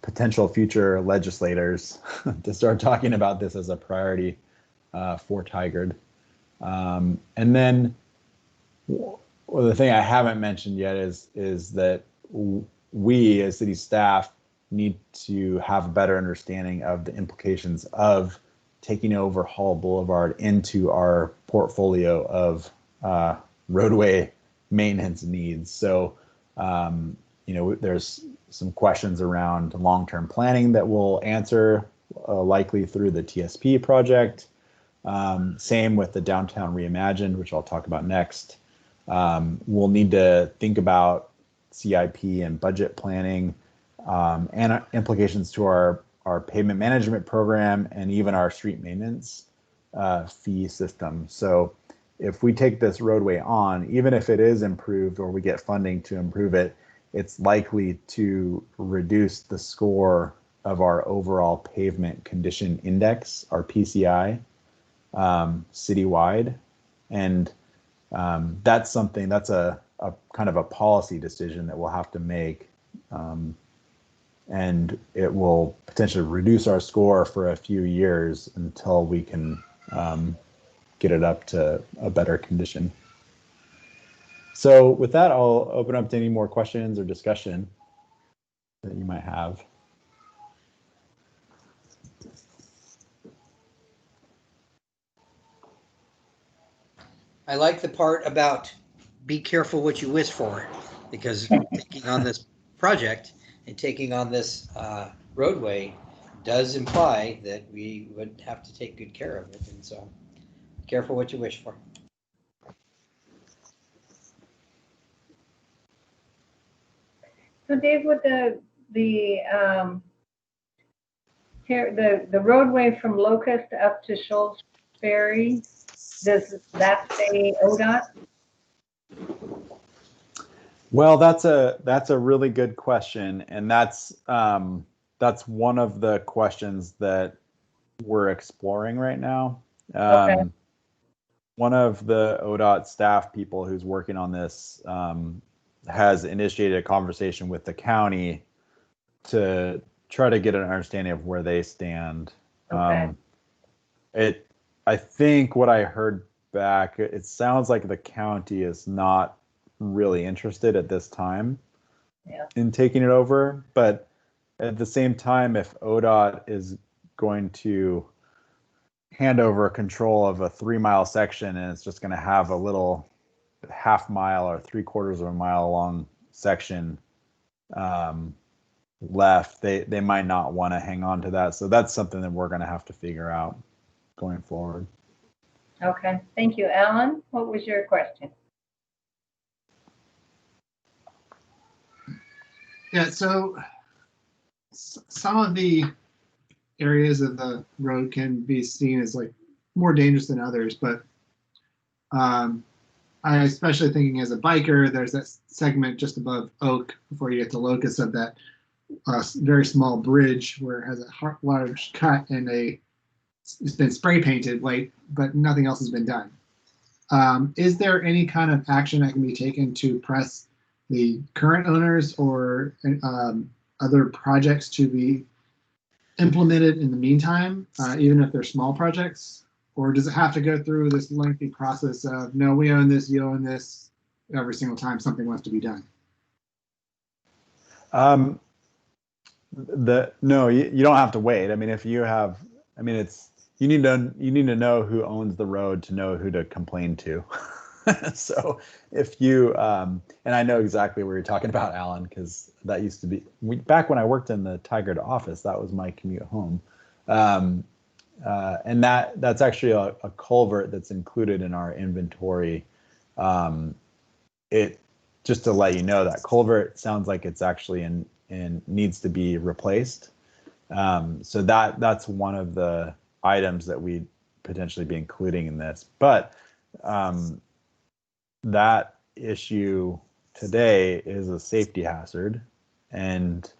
potential future legislators to start talking about this as a priority for Tigard. And then the thing I haven't mentioned yet is that we as city staff need to have a better understanding of the implications of taking over Hall Boulevard into our portfolio of roadway maintenance needs. So, there's some questions around long-term planning that we'll answer likely through the TSP project. Same with the Downtown Reimagined, which I'll talk about next. We'll need to think about CIP and budget planning and implications to our pavement management program and even our street maintenance fee system. So if we take this roadway on, even if it is improved or we get funding to improve it, it's likely to reduce the score of our overall pavement condition index, our PCI, citywide. And that's a kind of a policy decision that we'll have to make. And it will potentially reduce our score for a few years until we can get it up to a better condition. So with that, I'll open up to any more questions or discussion that you might have. I like the part about be careful what you wish for, because taking on this project and taking on this roadway does imply that we would have to take good care of it. And so careful what you wish for. So Dave, with the roadway from Locust up to Shoals Ferry, does that say ODOT? Well, that's a really good question, and that's one of the questions that we're exploring right now. Okay. One of the ODOT staff people who's working on this has initiated a conversation with the county to try to get an understanding of where they stand. Okay. I think what I heard back, it sounds like the county is not really interested at this time in taking it over. But at the same time, if ODOT is going to hand over control of a 3-mile section and it's just going to have a little half-mile or 3/4 of a mile long section left, they might not want to hang on to that. So that's something that we're going to have to figure out going forward. Okay, thank you. Alan, what was your question? Yeah, so some of the areas of the road can be seen as like more dangerous than others, but I especially thinking as a biker, there's that segment just above Oak before you get to Locust of that very small bridge where it has a large cut and it's been spray painted white, but nothing else has been done. Is there any kind of action that can be taken to press the current owners or other projects to be implemented in the meantime, even if they're small projects? Or does it have to go through this lengthy process of, no, we own this, you own this, every single time something wants to be done? No, you don't have to wait. I mean, if you have, I mean, it's, you need to know who owns the road to know who to complain to. So if you, and I know exactly where you're talking about, Alan, because that used to be, back when I worked in the Tigard office, that was my commute home. And that's actually a culvert that's included in our inventory. It, just to let you know, that culvert sounds like it's actually in needs to be replaced. So that's one of the items that we'd potentially be including in this. But that issue today is a safety hazard, and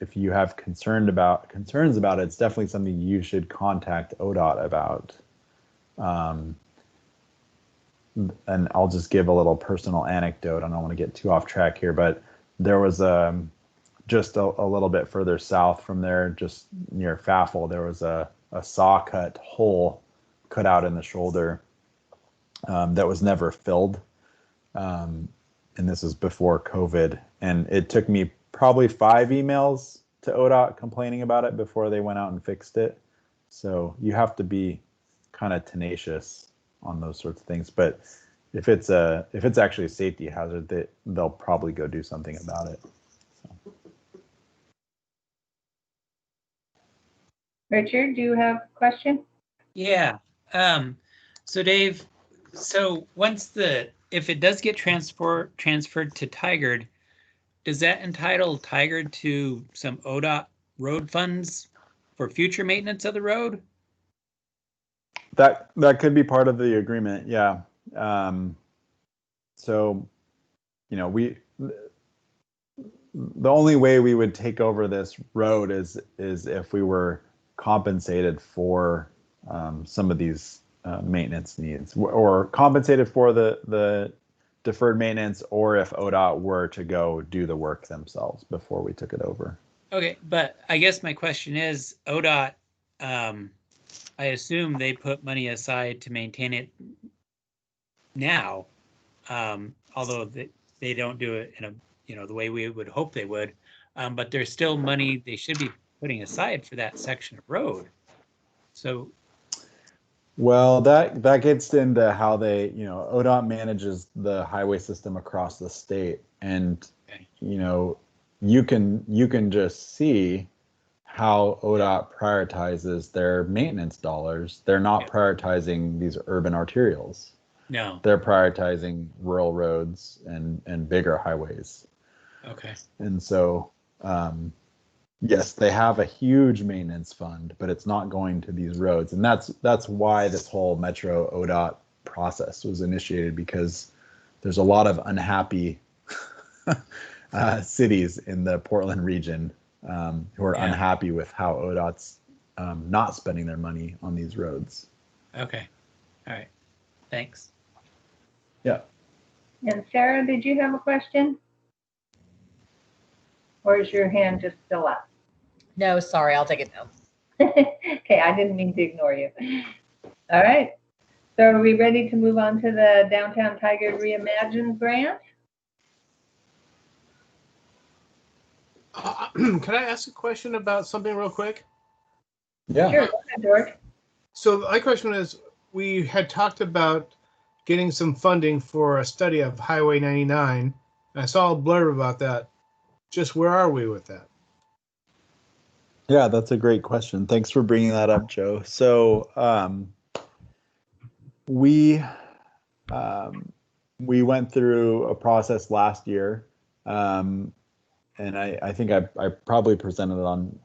if you have concerns about it, it's definitely something you should contact ODOT about. And I'll just give a little personal anecdote. I don't want to get too off track here, but there was just a little bit further south from there, just near Faffel, there was a saw cut hole cut out in the shoulder that was never filled. And this was before COVID. And it took me probably 5 emails to ODOT complaining about it before they went out and fixed it. So you have to be kind of tenacious on those sorts of things. But if it's actually a safety hazard, they'll probably go do something about it. So. Richard, do you have a question? Yeah. So Dave, so if it does get transferred to Tigard, does that entitle Tigard to some ODOT road funds for future maintenance of the road? That could be part of the agreement, yeah. So, you know, the only way we would take over this road is if we were compensated for some of these maintenance needs, or compensated for the deferred maintenance, or if ODOT were to go do the work themselves before we took it over. Okay, but I guess my question is, ODOT, I assume they put money aside to maintain it now, although they don't do it in the way we would hope they would, but there's still money they should be putting aside for that section of road. So, well, that gets into how they, ODOT manages the highway system across the state, and okay. You can just see how ODOT prioritizes their maintenance dollars. They're not prioritizing these urban arterials. No. They're prioritizing rural roads and bigger highways. Okay. And so, yes, they have a huge maintenance fund, but it's not going to these roads. And that's why this whole Metro ODOT process was initiated, because there's a lot of unhappy cities in the Portland region who are unhappy with how ODOT's not spending their money on these roads. Okay. All right. Thanks. Yeah. And Sarah, did you have a question? Or is your hand just still up? No, sorry, I'll take it down. Okay, I didn't mean to ignore you. All right. So are we ready to move on to the Downtown Tigard Reimagined grant? Can I ask a question about something real quick? Yeah. Sure, go ahead, George. So my question is, we had talked about getting some funding for a study of Highway 99. And I saw a blurb about that. Just where are we with that? Yeah, that's a great question. Thanks for bringing that up, Joe. So we went through a process last year, and I think I probably presented on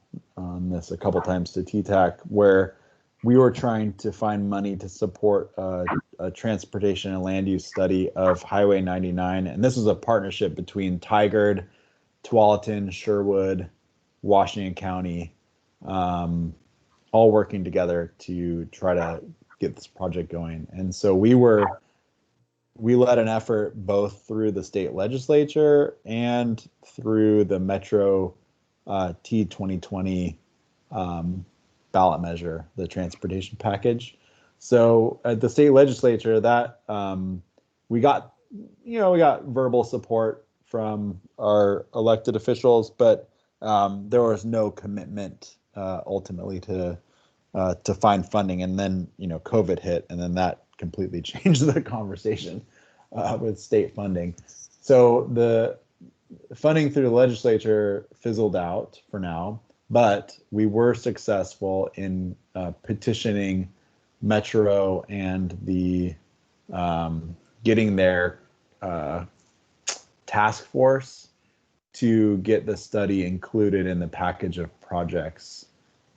this a couple times to TTAC, where we were trying to find money to support a transportation and land use study of Highway 99. And this was a partnership between Tigard, Tualatin, Sherwood, Washington County, all working together to try to get this project going. And so we led an effort both through the state legislature and through the Metro T 2020 ballot measure, the transportation package. So at the state legislature, that we got verbal support from our elected officials, but there was no commitment ultimately to find funding. And then COVID hit, and then that completely changed the conversation with state funding. So the funding through the legislature fizzled out for now, but we were successful in petitioning Metro and the getting their task force to get the study included in the package of projects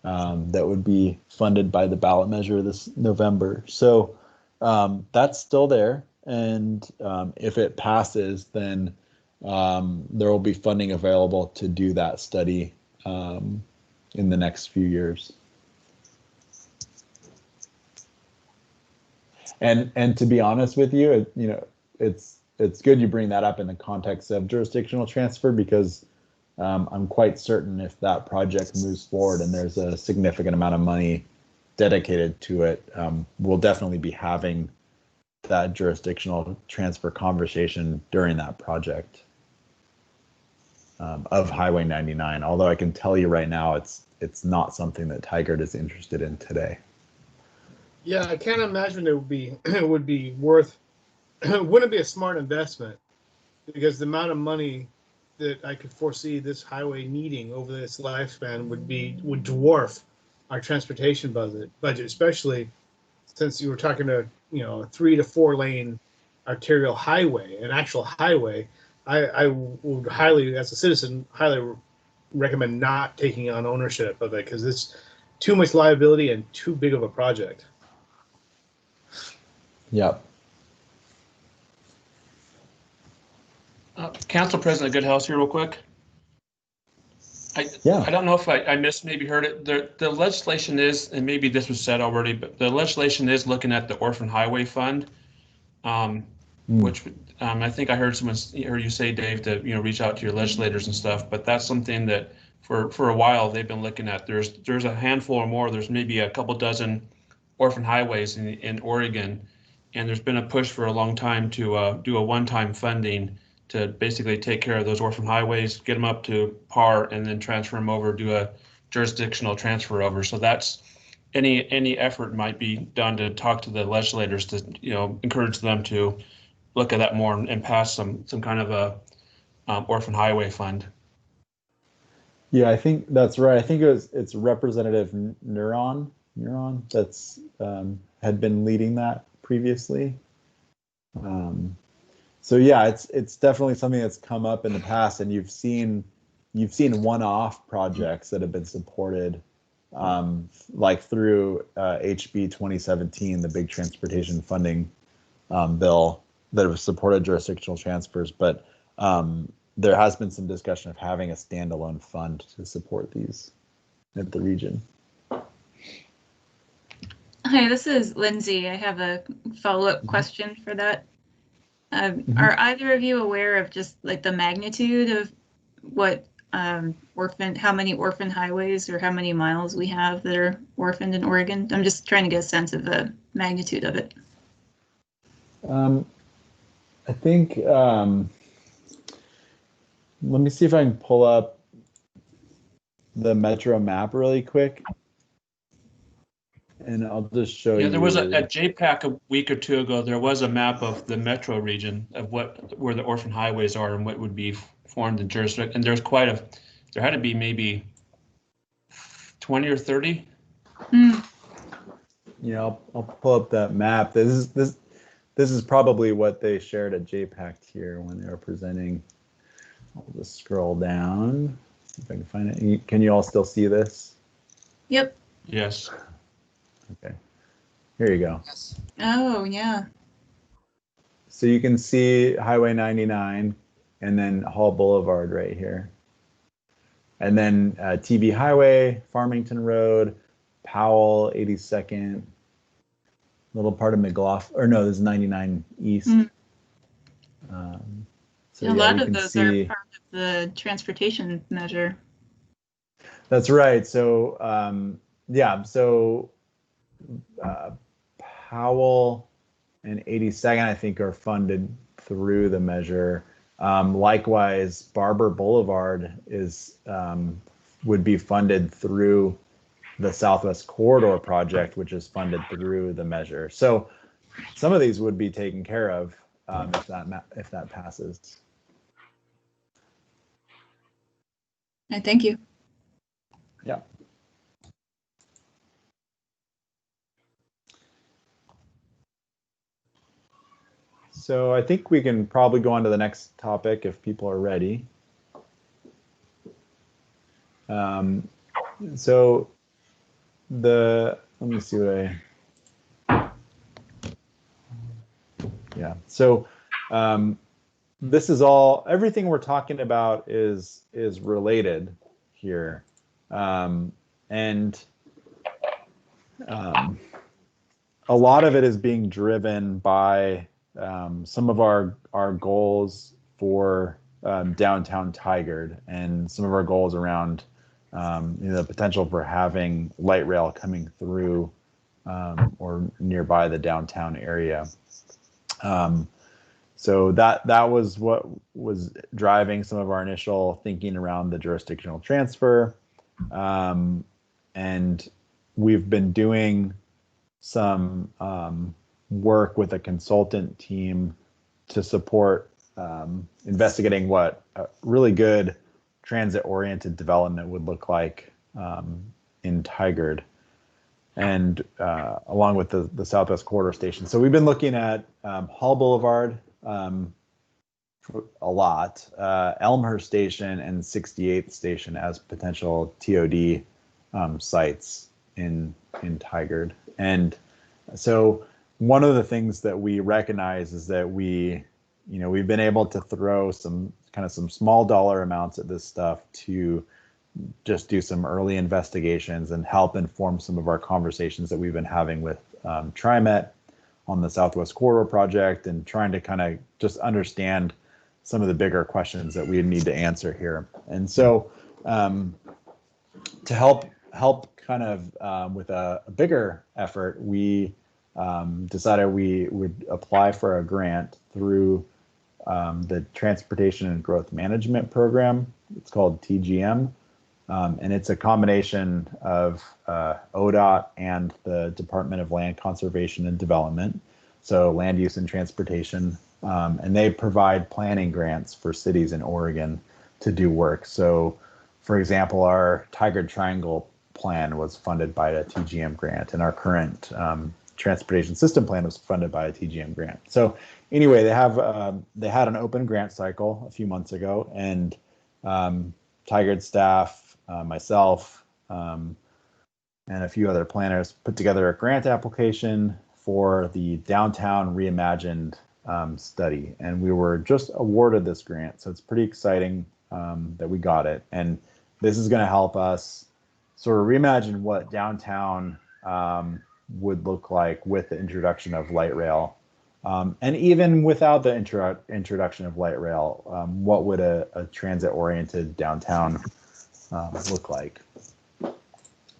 that would be funded by the ballot measure this November. So that's still there, and if it passes, then there will be funding available to do that study in the next few years. And to be honest with you, it's good you bring that up in the context of jurisdictional transfer, because I'm quite certain if that project moves forward and there's a significant amount of money dedicated to it, we'll definitely be having that jurisdictional transfer conversation during that project of Highway 99. Although I can tell you right now, it's not something that Tigard is interested in today. Yeah, I can't imagine it would be worth wouldn't be a smart investment because the amount of money that I could foresee this highway needing over its lifespan would dwarf our transportation budget, especially since you were talking to, a 3 to 4 lane arterial highway, an actual highway. I would highly, as a citizen, highly recommend not taking on ownership of it because it's too much liability and too big of a project. Yep. Council President Goodhouse here real quick. I don't know if I maybe heard it. The legislation is, and maybe this was said already, but the legislation is looking at the Orphan Highway Fund, which I think I heard you say, Dave, to reach out to your legislators and stuff. But that's something that for a while they've been looking at. There's a handful or more. There's maybe a couple dozen orphan highways in Oregon, and there's been a push for a long time to do a one-time funding to basically take care of those orphan highways, get them up to par, and then transfer them over, do a jurisdictional transfer over. So that's any effort might be done to talk to the legislators to encourage them to look at that more and pass some kind of a orphan highway fund. Yeah, I think that's right. I think it's Representative Neuron that's had been leading that previously. So yeah, it's definitely something that's come up in the past, and you've seen one-off projects that have been supported, like through HB 2017, the big transportation funding bill that have supported jurisdictional transfers. But there has been some discussion of having a standalone fund to support these at the region. Hi, this is Lindsay. I have a follow-up question for that. Are either of you aware of just like the magnitude of what how many orphan highways or how many miles we have that are orphaned in Oregon? I'm just trying to get a sense of the magnitude of it. I think, let me see if I can pull up the Metro map really quick. And I'll just show you. Yeah, there was at JPAC a week or two ago, there was a map of the metro region of where the orphan highways are and what would be formed in jurisdiction. And there's there had to be maybe 20 or 30. Yeah, I'll pull up that map. This is probably what they shared at JPAC here when they were presenting. I'll just scroll down, see if I can find it. Can you all still see this? Yep. Yes. Okay, here you go. Oh, yeah. So you can see Highway 99 and then Hall Boulevard right here. And then TV Highway, Farmington Road, Powell, 82nd, little part of McLaughlin, or no, this is 99 East. So a lot of those are part of the transportation measure. That's right. So yeah, so Powell and 82nd, I think, are funded through the measure. Likewise, Barber Boulevard would be funded through the Southwest Corridor project, which is funded through the measure. So some of these would be taken care of if that passes. Thank you. Yeah. So I think we can probably go on to the next topic if people are ready. So let me see what yeah. So this is everything we're talking about is related here. And a lot of it is being driven by some of our goals for downtown Tigard and some of our goals around the potential for having light rail coming through or nearby the downtown area. So that was what was driving some of our initial thinking around the jurisdictional transfer. And we've been doing some work with a consultant team to support investigating what a really good transit-oriented development would look like in Tigard, and along with the Southwest Corridor Station. So we've been looking at Hall Boulevard a lot, Elmhurst Station and 68th Station as potential TOD sites in Tigard. And so one of the things that we recognize is that we've been able to throw some small dollar amounts at this stuff to just do some early investigations and help inform some of our conversations that we've been having with TriMet on the Southwest Corridor project, and trying to kind of just understand some of the bigger questions that we need to answer here. And so to help kind of with a bigger effort, we decided we would apply for a grant through the Transportation and Growth Management Program. It's called TGM. And it's a combination of ODOT and the Department of Land Conservation and Development, so land use and transportation, and they provide planning grants for cities in Oregon to do work. So, for example, our Tigard Triangle plan was funded by a TGM grant, and our current transportation system plan was funded by a TGM grant. So anyway, they had an open grant cycle a few months ago, and Tigard staff, myself, and a few other planners put together a grant application for the Downtown Reimagined study, and we were just awarded this grant. So it's pretty exciting that we got it, and this is going to help us sort of reimagine what downtown would look like with the introduction of light rail, and even without the introduction of light rail, what would a transit-oriented downtown look like.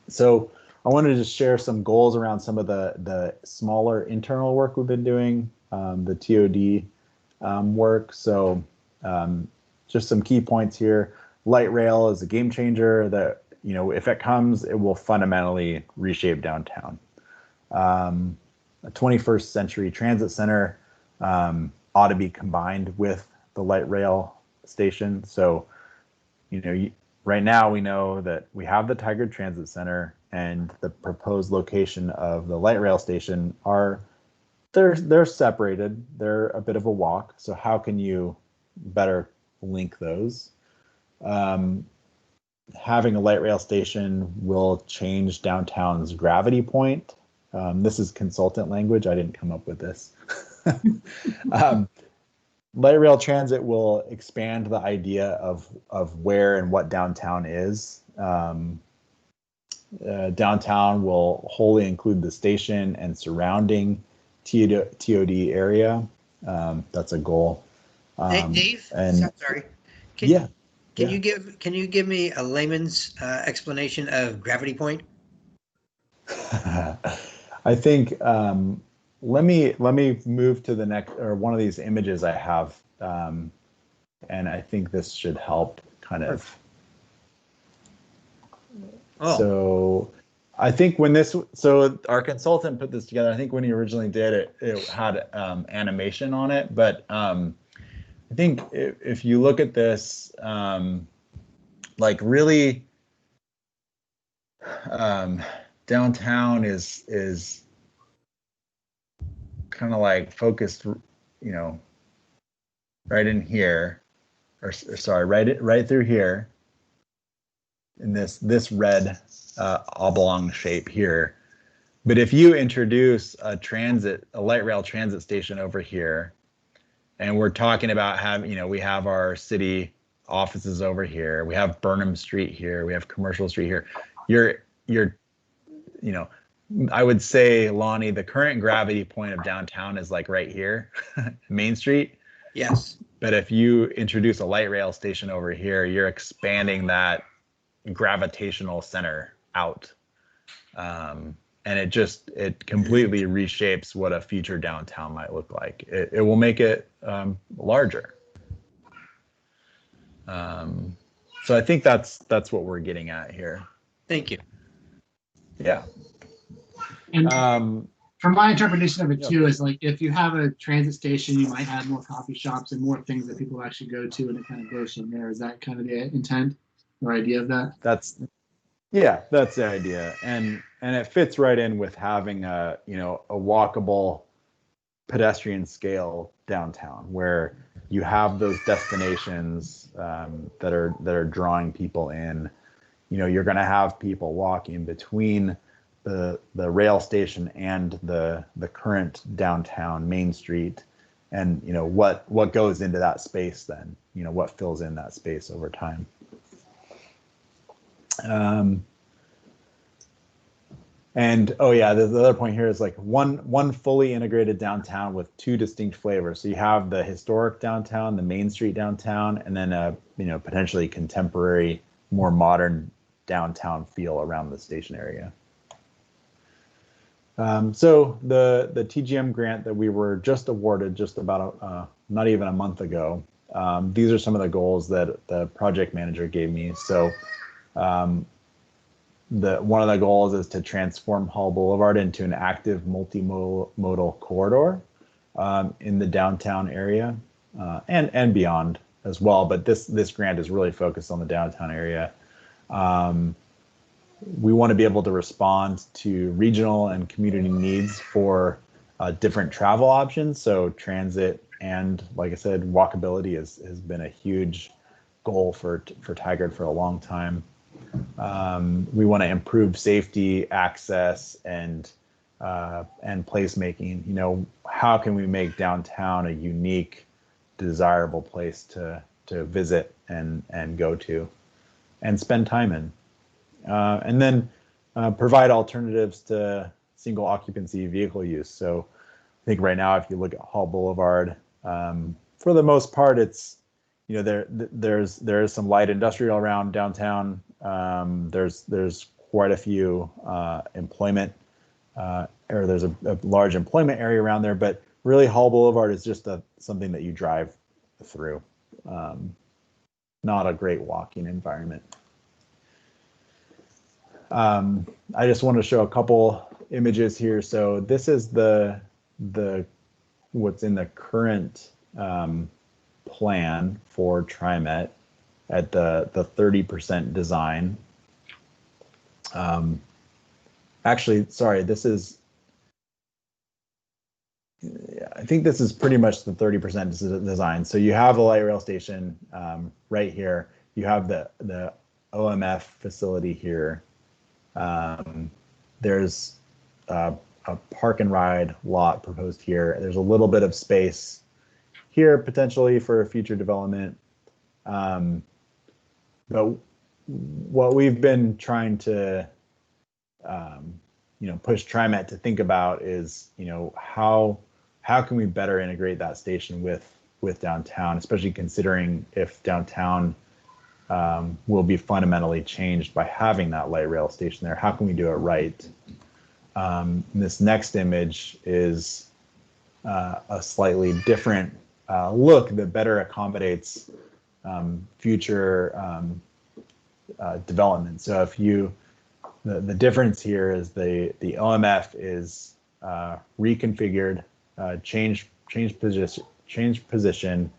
So I wanted to just share some goals around some of the smaller internal work we've been doing, the TOD work. So just some key points here. Light rail is a game changer that, if it comes, it will fundamentally reshape downtown. A 21st century transit center ought to be combined with the light rail station. So, right now, we know that we have the Tigard Transit Center, and the proposed location of the light rail station they're separated. They're a bit of a walk. So how can you better link those? Having a light rail station will change downtown's gravity point. This is consultant language. I didn't come up with this. Light rail transit will expand the idea of where and what downtown is. Downtown will wholly include the station and surrounding TOD area. That's a goal. Hey, Dave. Sorry. Can you give me a layman's explanation of gravity point? I think. Let me move to the next, or one of these images I have, and I think this should help kind of. Oh. So I think so our consultant put this together. I think when he originally did it, it had animation on it, but I think if you look at this, like really, downtown is kind of like focused, right in here, or sorry, right through here, in this red oblong shape here. But if you introduce a light rail transit station over here, and we're talking about we have our city offices over here, we have Burnham Street here, we have Commercial Street here. You're I would say, Lonnie, the current gravity point of downtown is like right here, Main Street. Yes. But if you introduce a light rail station over here, you're expanding that gravitational center out. And it completely reshapes what a future downtown might look like. It will make it larger. So I think that's what we're getting at here. Thank you. Yeah. from my interpretation of it Yeah. too, is like if you have a transit station, you might have more coffee shops and more things that people actually go to, and it kind of goes from there. Is that kind of the intent or idea of that? That's the idea, and it fits right in with having a walkable pedestrian scale downtown where you have those destinations that are drawing people in. You're going to have people walking between the rail station and the current downtown Main Street, and what goes into that space then, what fills in that space over time. And oh yeah, the other point here is like one fully integrated downtown with two distinct flavors. So you have the historic downtown, the Main Street downtown, and then a potentially contemporary, more modern downtown feel around the station area. So the TGM grant that we were just awarded just about not even a month ago, these are some of the goals that the project manager gave me. So one of the goals is to transform Hall Boulevard into an active multimodal corridor in the downtown area and beyond as well. But this grant is really focused on the downtown area. We want to be able to respond to regional and community needs for different travel options. So transit and, like I said, walkability has been a huge goal for Tigard for a long time. We want to improve safety, access, and placemaking. How can we make downtown a unique, desirable place to visit and go to and spend time in? And then provide alternatives to single occupancy vehicle use. So I think right now, if you look at Hall Boulevard, for the most part, it's there's some light industrial around downtown. There's quite a few employment, or there's a large employment area around there. But really, Hall Boulevard is just something that you drive through, not a great walking environment. I just want to show a couple images here. So this is the what's in the current plan for TriMet at the 30% design. Actually, sorry, this is, I think this is pretty much the 30% design. So you have the light rail station right here. You have the OMF facility here. There's a park and ride lot proposed here. There's a little bit of space here potentially for future development. But what we've been trying to push TriMet to think about is how can we better integrate that station with downtown, especially considering if downtown will be fundamentally changed by having that light rail station there. How can we do it right? This next image is a slightly different look that better accommodates future development. So if the difference here is the OMF is reconfigured, change position,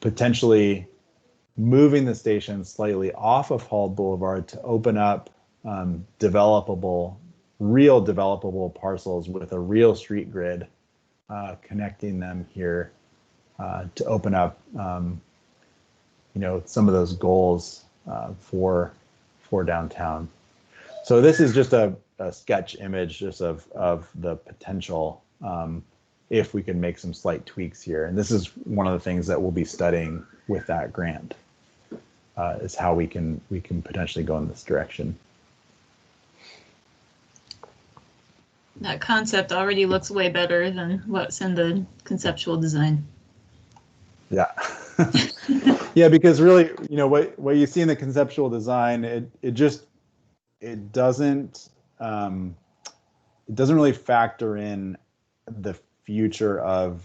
potentially moving the station slightly off of Hall Boulevard to open up real developable parcels with a real street grid connecting them here to open up some of those goals for downtown. So this is just a sketch image just of the potential if we can make some slight tweaks here. And this is one of the things that we'll be studying with that grant, is how we can potentially go in this direction. That concept already looks way better than what's in the conceptual design. Yeah. Yeah, because really, what you see in the conceptual design, it doesn't really factor in the future of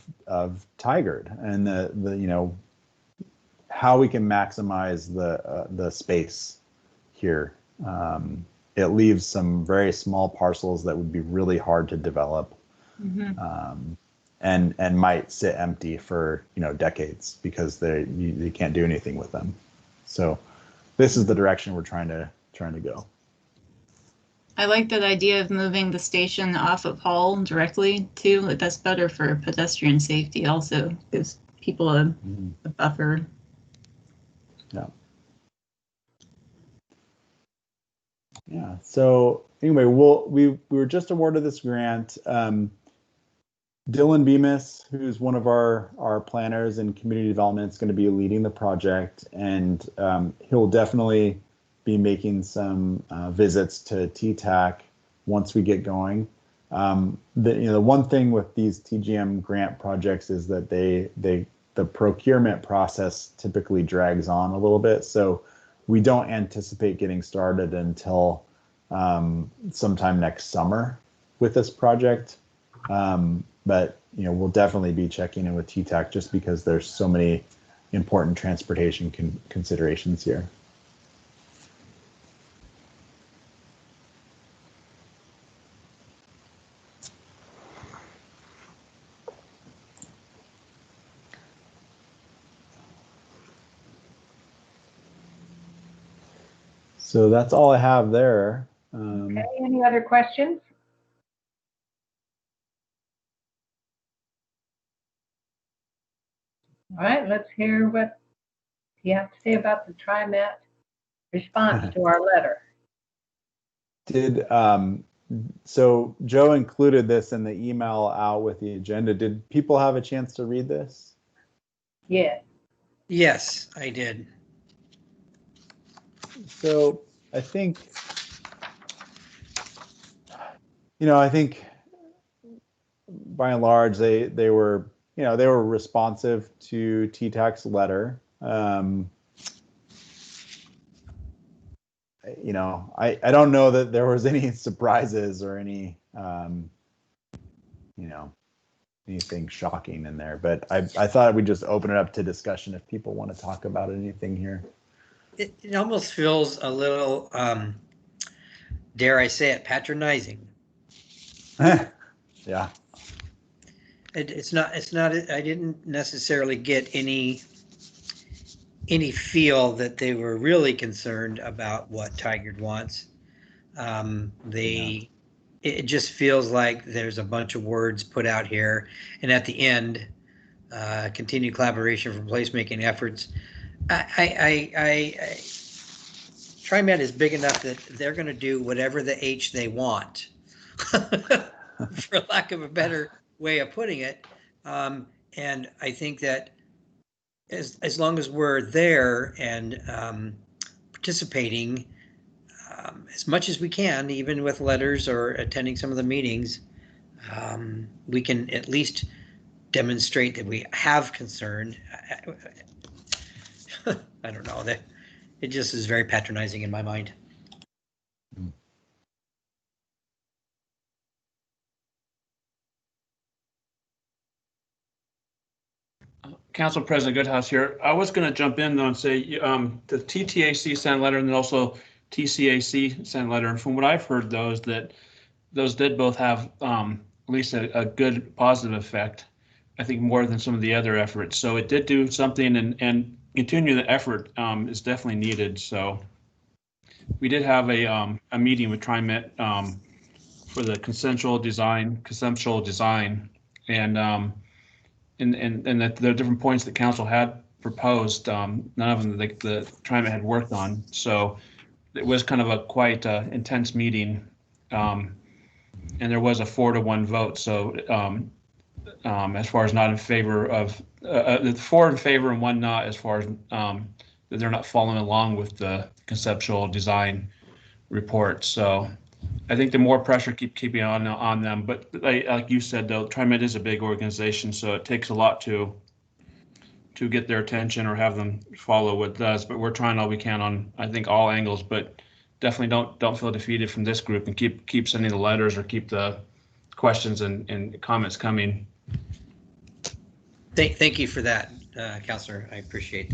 Tigard and the how we can maximize the space here. it leaves some very small parcels that would be really hard to develop, and might sit empty for decades because you can't do anything with them. So this is the direction we're trying to go. I like that idea of moving the station off of Hall directly too. Like, that's better for pedestrian safety. Also gives people a buffer. Yeah. Yeah. So anyway, we were just awarded this grant. Dylan Bemis, who's one of our planners in community development, is going to be leading the project, and he'll definitely be making some visits to TTAC once we get going. The one thing with these TGM grant projects is that the procurement process typically drags on a little bit, so we don't anticipate getting started until sometime next summer with this project. But we'll definitely be checking in with TTAC just because there's so many important transportation considerations here. So that's all I have there. Okay, any other questions? All right, let's hear what you have to say about the TriMet response to our letter. So Joe included this in the email out with the agenda. Did people have a chance to read this? Yeah. Yes, I did. So I think, I think by and large they were responsive to TTAC's letter. I don't know that there was any surprises or any anything shocking in there, but I thought we'd just open it up to discussion if people want to talk about anything here. It almost feels a little, dare I say it, patronizing. Yeah. It's not, I didn't necessarily get any feel that they were really concerned about what Tigard wants. It just feels like there's a bunch of words put out here, and at the end, continued collaboration for placemaking efforts. TriMet is big enough that they're going to do whatever the H they want, for lack of a better way of putting it. And I think that as long as we're there and participating as much as we can, even with letters or attending some of the meetings, we can at least demonstrate that we have concern. I don't know, that it just is very patronizing in my mind. Council President Goodhouse here. I was going to jump in though and say the TTAC sent a letter and then also TCAC sent a letter. And from what I've heard, those did both have at least a good positive effect. I think more than some of the other efforts. So it did do something, and continue the effort is definitely needed. So we did have a meeting with TriMet for the conceptual design, and that the different points that council had proposed, none of them that the TriMet had worked on. So it was kind of a quite intense meeting, and there was a 4-to-1 vote. So as far as not in favor of, 4 in favor and 1 not, as far as that they're not following along with the conceptual design report. So I think the more pressure keeping on them, but like you said, though, TriMet is a big organization, so it takes a lot to get their attention or have them follow what it does. But we're trying all we can on, I think, all angles. But definitely don't feel defeated from this group, and keep sending the letters or keep the questions and comments coming. Thank you for that, Councilor. I appreciate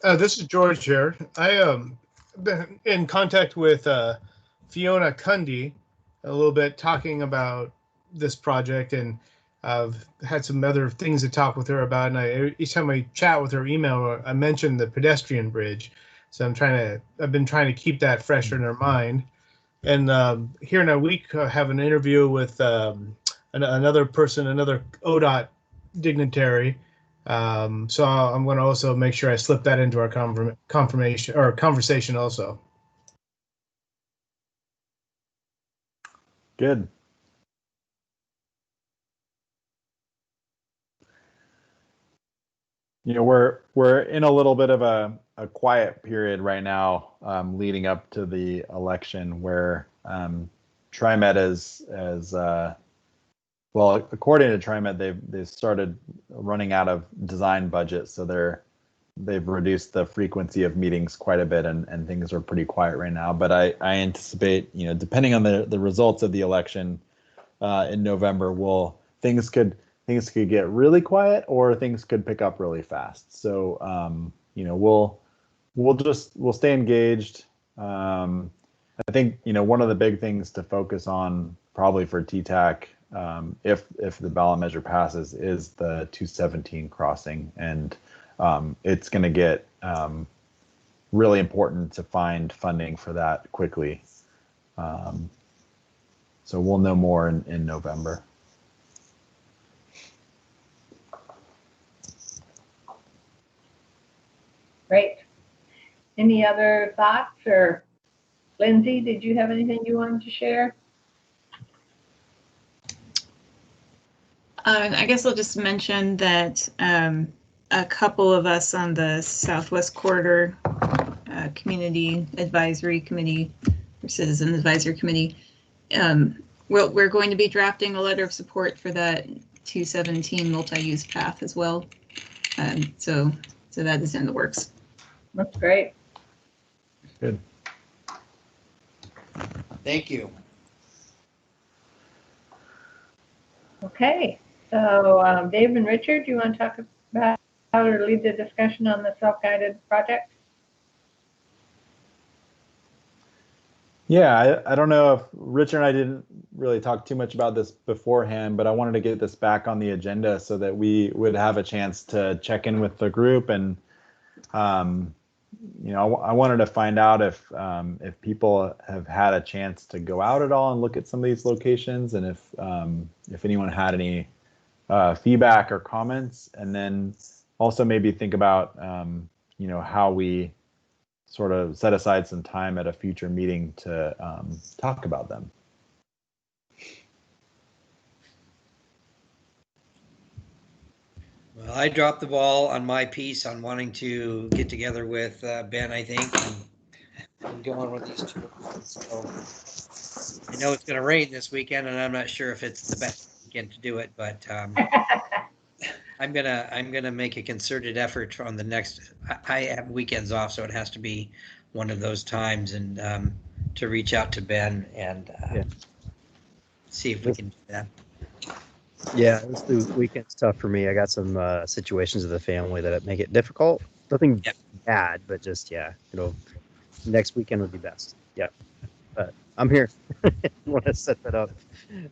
that. This is George here. been in contact with Fiona Cundy a little bit, talking about this project, and I've had some other things to talk with her about. And each time I chat with her email, I mention the pedestrian bridge. So I've been trying to keep that fresh in her mind. And here in a week, I have an interview with another person, another ODOT dignitary. So I'm going to also make sure I slip that into our confirmation or conversation also. Good. You know, we're in a little bit of a quiet period right now, leading up to the election, where TriMet is well, according to TriMet, they've started running out of design budget, so they've reduced the frequency of meetings quite a bit, and things are pretty quiet right now. But I anticipate, you know, depending on the results of the election in November, things could get really quiet, or things could pick up really fast. So you know, we'll stay engaged. I think, you know, one of the big things to focus on probably for TTAC, if the ballot measure passes, is the 217 crossing, and it's going to get really important to find funding for that quickly. So we'll know more in November. Great. Any other thoughts? Or Lindsay, did you have anything you wanted to share? I guess I'll just mention that a couple of us on the Southwest Corridor Community Advisory Committee, or Citizen Advisory Committee, we're going to be drafting a letter of support for that 217 multi-use path as well. So that is in the works. That's great. Good. Thank you. Okay, so Dave and Richard, do you want to talk about how to lead the discussion on the self-guided project? Yeah, I don't know if Richard and I didn't really talk too much about this beforehand, but I wanted to get this back on the agenda so that we would have a chance to check in with the group. And you know, I wanted to find out if people have had a chance to go out at all and look at some of these locations, and if anyone had any feedback or comments, and then also maybe think about you know, how we sort of set aside some time at a future meeting to talk about them. Well, I dropped the ball on my piece on wanting to get together with Ben, I think, and go on with these two. So I know it's going to rain this weekend, and I'm not sure if it's the best weekend to do it, but I'm gonna make a concerted effort on the next. I have weekends off, so it has to be one of those times, and to reach out to Ben and see if we can do that. Yeah, this weekend's tough for me. I got some situations with the family that make it difficult. Nothing bad, but just, you know, next weekend would be best. Yeah, but I'm here. If you want to set that up,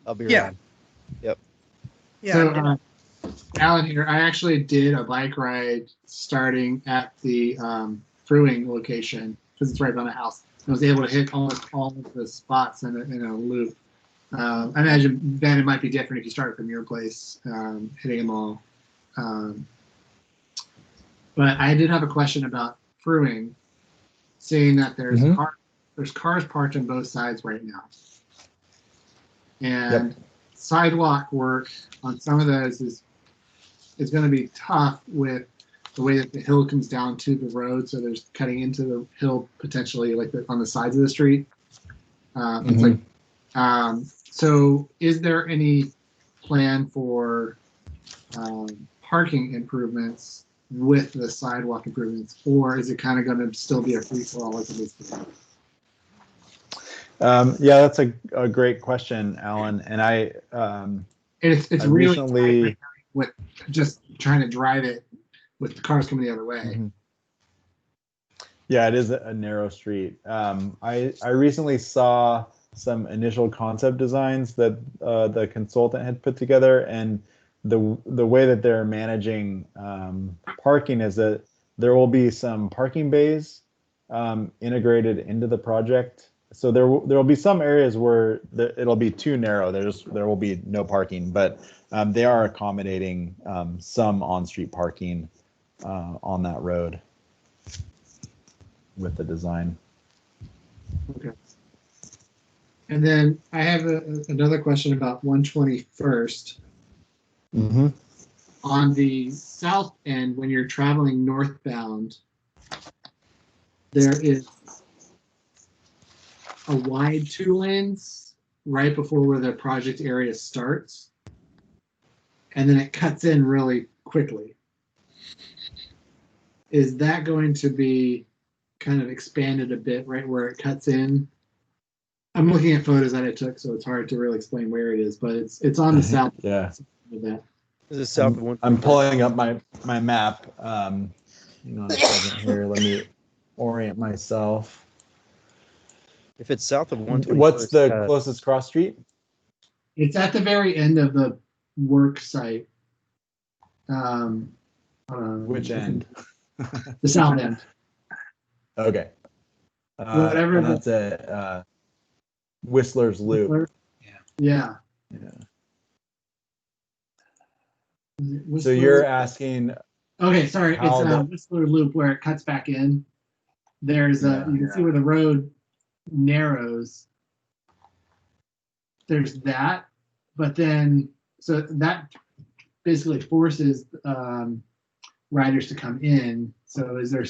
I'll be around. Yep. Yeah. So, Alan here, I actually did a bike ride starting at the Fruing location, because it's right by the house. I was able to hit almost all of the spots in a loop. I imagine, Ben, it might be different if you start from your place, hitting them all. But I did have a question about Fruing, seeing that there's cars parked on both sides right now. And sidewalk work on some of those is going to be tough with the way that the hill comes down to the road. So there's cutting into the hill potentially, like on the sides of the street. It's like, so is there any plan for parking improvements with the sidewalk improvements, or is it kind of going to still be a free for all like it is today? Yeah, that's a great question, Alan. And it's really recently with just trying to drive it with the cars coming the other way. Yeah, it is a narrow street. I recently saw some initial concept designs that the consultant had put together, and the way that they're managing parking is that there will be some parking bays integrated into the project. So there will be some areas where it'll be too narrow. There will be no parking, but they are accommodating some on-street parking on that road with the design. Okay. And then I have another question about 121st. Mm-hmm. On the south end, when you're traveling northbound, there is a wide 2 lanes right before where the project area starts. And then it cuts in really quickly. Is that going to be kind of expanded a bit right where it cuts in? I'm looking at photos that I took, so it's hard to really explain where it is, but it's on the south. Yeah. Of that. This is south of one. I'm pulling up my map. Hang on a second here. Let me orient myself. If it's south of 121st, What's the closest cross street? It's at the very end of the work site. Which end? The south end. Okay. Whatever. And that's at Whistler's Loop. Whistler? Yeah. So you're asking. Okay, sorry. How It's Whistler Loop where it cuts back in. There's you can see where the road narrows. There's that, but then so that basically forces riders to come in. So is there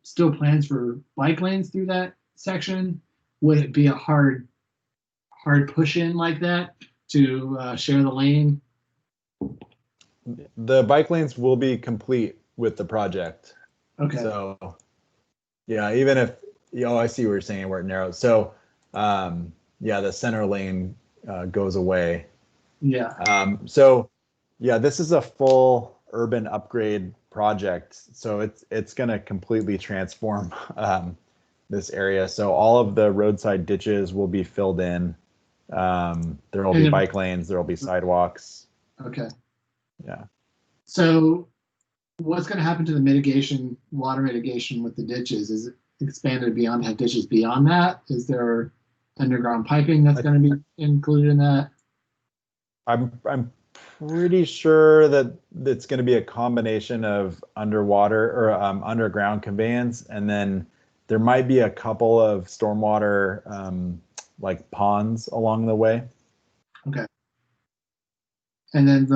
still plans for bike lanes through that section? Would it be a hard push in like that to share the lane? The bike lanes will be complete with the project. Okay. So yeah, even if I see what you're saying where it narrows. So yeah, the center lane goes away. Yeah. So yeah, this is a full urban upgrade project. So it's going to completely transform this area. So all of the roadside ditches will be filled in. There will be bike lanes. There will be sidewalks. Okay. Yeah. So what's going to happen to the water mitigation with the ditches? Is it expanded beyond, have ditches beyond that? Is there underground piping that's going to be included in that? I'm pretty sure that it's going to be a combination of underwater or underground conveyance, and then there might be a couple of stormwater like ponds along the way. Okay. And then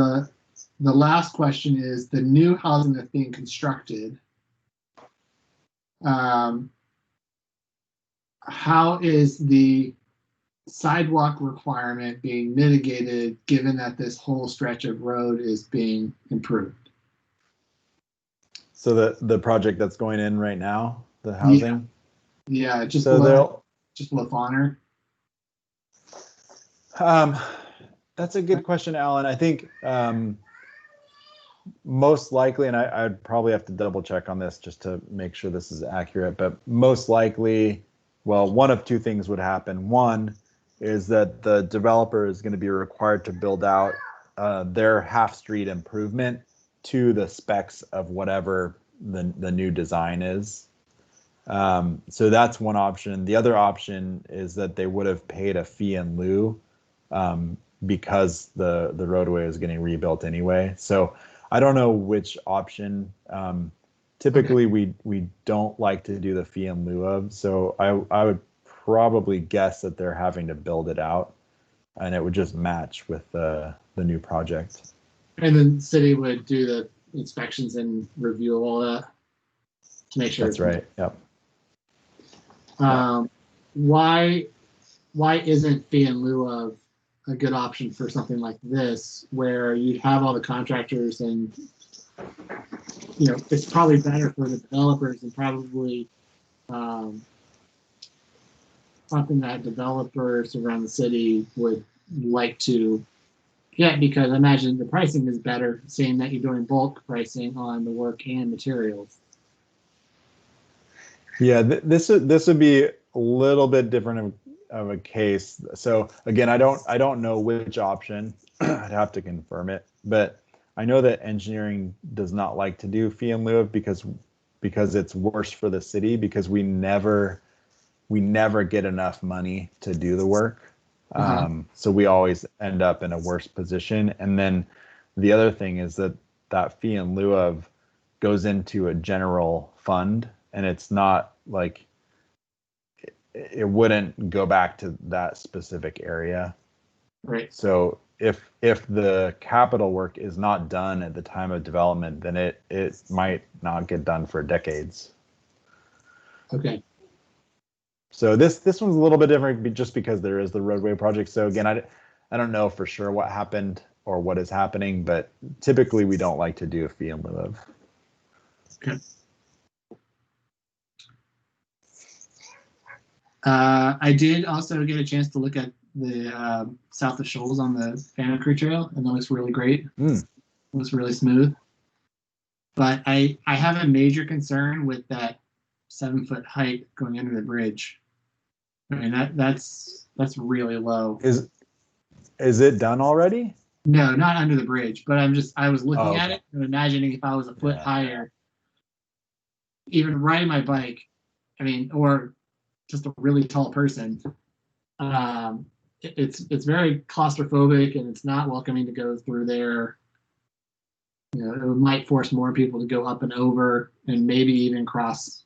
the last question is the new housing that's being constructed. How is the sidewalk requirement being mitigated given that this whole stretch of road is being improved? So the project that's going in right now, the housing? Yeah, just so below Honor. That's a good question, Alan. I think most likely, and I'd probably have to double check on this just to make sure this is accurate, but most likely, well, one of two things would happen. One is that the developer is going to be required to build out their half street improvement to the specs of whatever the new design is. So that's one option. The other option is that they would have paid a fee in lieu because the roadway is getting rebuilt anyway. So I don't know which option. Typically, we don't like to do the fee in lieu of. So I would probably guess that they're having to build it out, and it would just match with the new project. And then the city would do the inspections and review all that to make sure. That's right. Yep. Why isn't fee in lieu of a good option for something like this, where you'd have all the contractors and it's probably better for the developers and probably something that developers around the city would like to get, because I imagine the pricing is better, seeing that you're doing bulk pricing on the work and materials. Yeah, this would be a little bit different of a case. So again, I don't know which option. I'd have to confirm it, but I know that engineering does not like to do fee in lieu of because it's worse for the city because we never get enough money to do the work. So we always end up in a worse position. And then the other thing is that fee in lieu of goes into a general fund, and it's not like it wouldn't go back to that specific area. Right. So if the capital work is not done at the time of development, then it might not get done for decades. Okay. So this one's a little bit different just because there is the roadway project. So again, I don't know for sure what happened or what is happening, but typically we don't like to do a fee in lieu of. Okay. I did also get a chance to look at the south of Shoals on the Phantom Creek Trail, and that looks really great. It looks really smooth. But I have a major concern with that 7-foot height going under the bridge. I mean that's really low. Is it done already? No, not under the bridge. But I was looking at it and imagining if I was a foot higher, even riding my bike, I mean, or just a really tall person. It's very claustrophobic and it's not welcoming to go through there. You know, it might force more people to go up and over and maybe even cross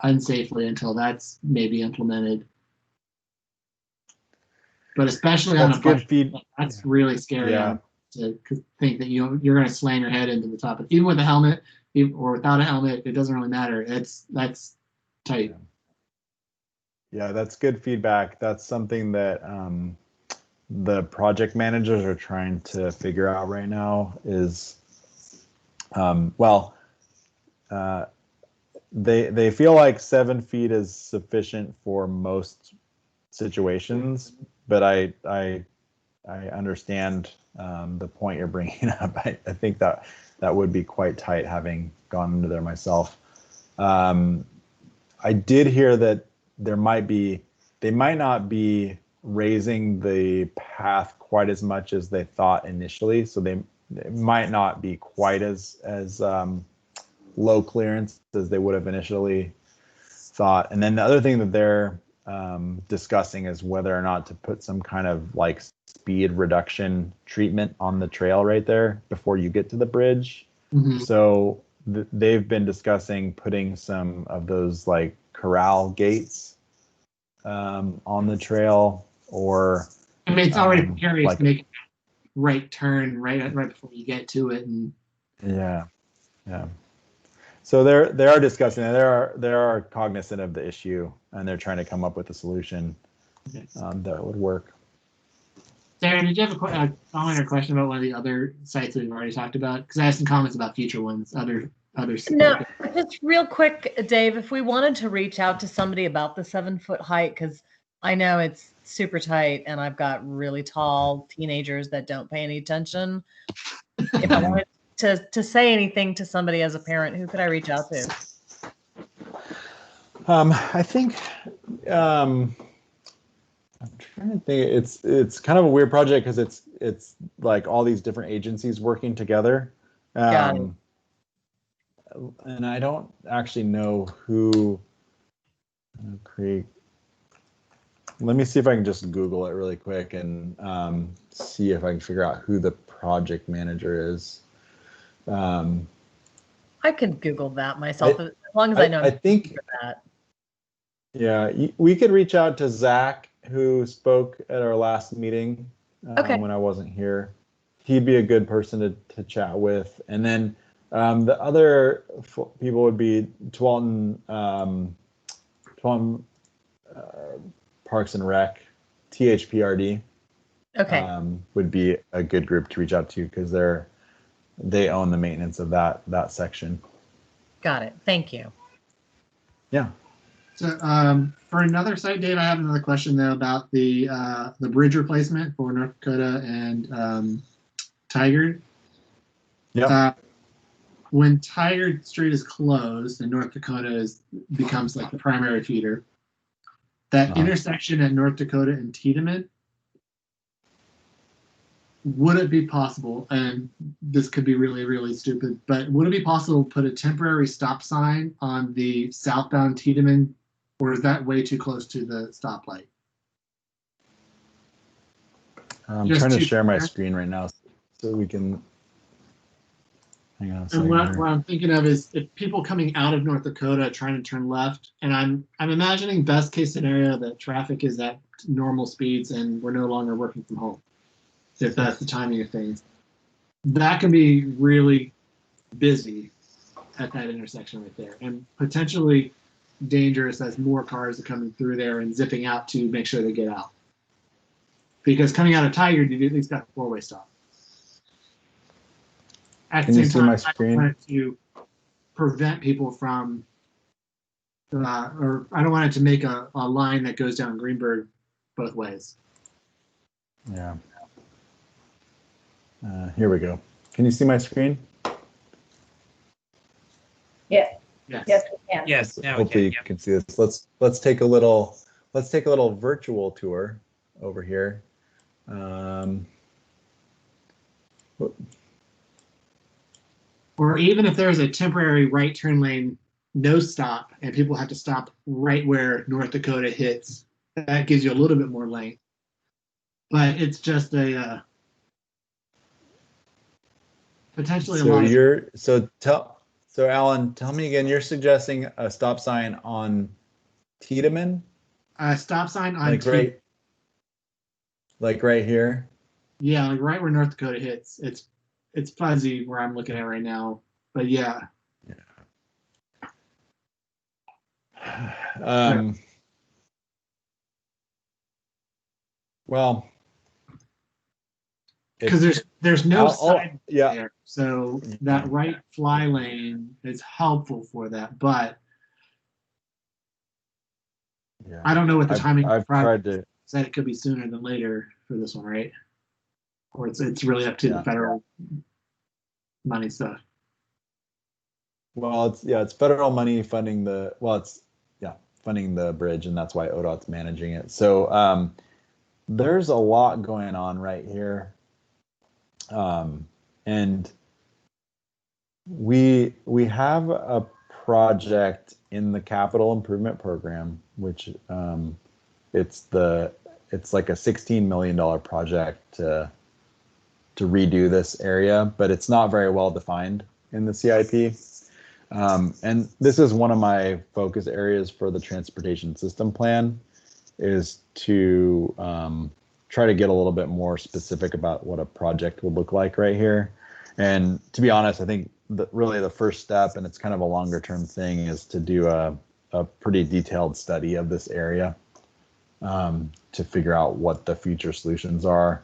unsafely until that's maybe implemented. But especially on a bike, that's really scary to think that you're going to slam your head into the top of it. Even with a helmet or without a helmet, it doesn't really matter. That's tight. Yeah, that's good feedback. That's something that the project managers are trying to figure out right now is, they feel like 7 feet is sufficient for most situations, but I understand the point you're bringing up. I think that would be quite tight having gone into there myself. I did hear that they might not be raising the path quite as much as they thought initially. So they might not be quite as low clearance as they would have initially thought. And then the other thing that they're discussing is whether or not to put some kind of like speed reduction treatment on the trail right there before you get to the bridge. So they've been discussing putting some of those like corral gates on the trail, or I mean, it's already precarious like, to make a right turn right before you get to it. And yeah. So they are discussing it. They are cognizant of the issue, and they're trying to come up with a solution that would work. Sarah, did you have a comment or question about one of the other sites that we've already talked about? Because I have some comments about future ones, other. No, just real quick, Dave, if we wanted to reach out to somebody about the 7-foot height, because I know it's super tight and I've got really tall teenagers that don't pay any attention. If I wanted to say anything to somebody as a parent, who could I reach out to? I think I'm trying to think. It's kind of a weird project because it's like all these different agencies working together. Got it. And I don't actually know who create. Let me see if I can just Google it really quick and see if I can figure out who the project manager is. I could Google that myself as long as I know. I think that. Yeah, we could reach out to Zach, who spoke at our last meeting when I wasn't here. He'd be a good person to chat with, and then. The other people would be Tualatin Parks and Rec, THPRD. Would be a good group to reach out to because they own the maintenance of that section. Got it. Thank you. Yeah. So for another site, Dave, I have another question though about the bridge replacement for North Dakota and Tigard. Yeah. when Tigard Street is closed and North Dakota becomes like the primary feeder, that intersection at North Dakota and Tiedemann, would it be possible, and this could be really, really stupid, but would it be possible to put a temporary stop sign on the southbound Tiedemann, or is that way too close to the stoplight? I'm trying to share my screen right now so we can. Hang on a second. And what I'm thinking of is if people coming out of North Dakota trying to turn left, and I'm imagining best case scenario that traffic is at normal speeds and we're no longer working from home, if that's the timing of things. That can be really busy at that intersection right there, and potentially dangerous as more cars are coming through there and zipping out to make sure they get out. Because coming out of Tigard, you've at least got a 4-way stop. At the same time, I don't want it to prevent people from, or I don't want it to make a line that goes down Greenberg both ways. Yeah. Here we go. Can you see my screen? Yeah. Yes. Yes, we can. Yes. Now Hopefully you can see this. Let's take a little virtual tour over here. Or even if there's a temporary right turn lane, no stop, and people have to stop right where North Dakota hits, that gives you a little bit more length. But it's just a potentially a lot. So Alan, tell me again. You're suggesting a stop sign on Tiedemann? A stop sign on Tiedemann. Like right here? Yeah, like right where North Dakota hits. It's fuzzy where I'm looking at right now, but yeah. Well, because there's no side yeah. there, so that right fly lane is helpful for that, but yeah. I don't know what the timing. I've tried to. Said it could be sooner than later for this one, right? Or it's really up to the federal money stuff. Well, it's federal money funding funding the bridge, and that's why ODOT's managing it. So there's a lot going on right here, and we have a project in the capital improvement program, which it's like a $16 million project to redo this area, but it's not very well defined in the CIP. And this is one of my focus areas for the transportation system plan, is to try to get a little bit more specific about what a project would look like right here. And to be honest, I think really the first step, and it's kind of a longer term thing, is to do a pretty detailed study of this area to figure out what the future solutions are.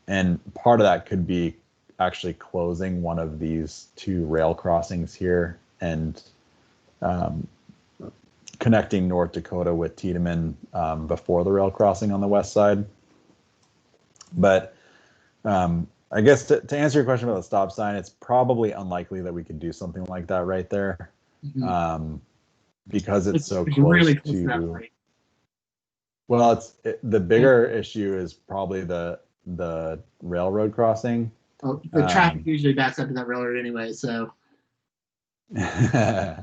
And part of that could be actually closing one of these 2 rail crossings here and connecting North Dakota with Tiedemann before the rail crossing on the west side. But I guess to answer your question about the stop sign, it's probably unlikely that we could do something like that right there, because it's so close really to. Well, the bigger issue is probably the railroad crossing. Oh, the traffic usually backs up to that railroad anyway, so. Yeah,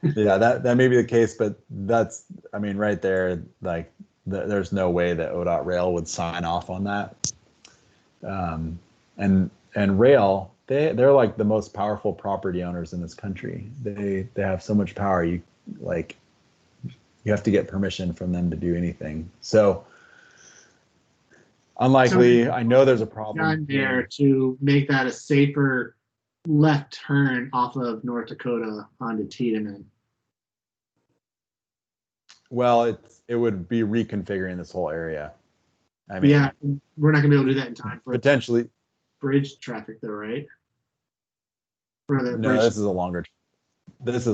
that may be the case, but right there, like there's no way that ODOT Rail would sign off on that. And Rail, they're like the most powerful property owners in this country. They have so much power. You have to get permission from them to do anything. So unlikely. So I know there's a problem there to make that a safer left turn off of North Dakota onto Tiedemann. Well, it would be reconfiguring this whole area. I mean, yeah, we're not gonna be able to do that in time for potentially bridge traffic, though, right? No, this is a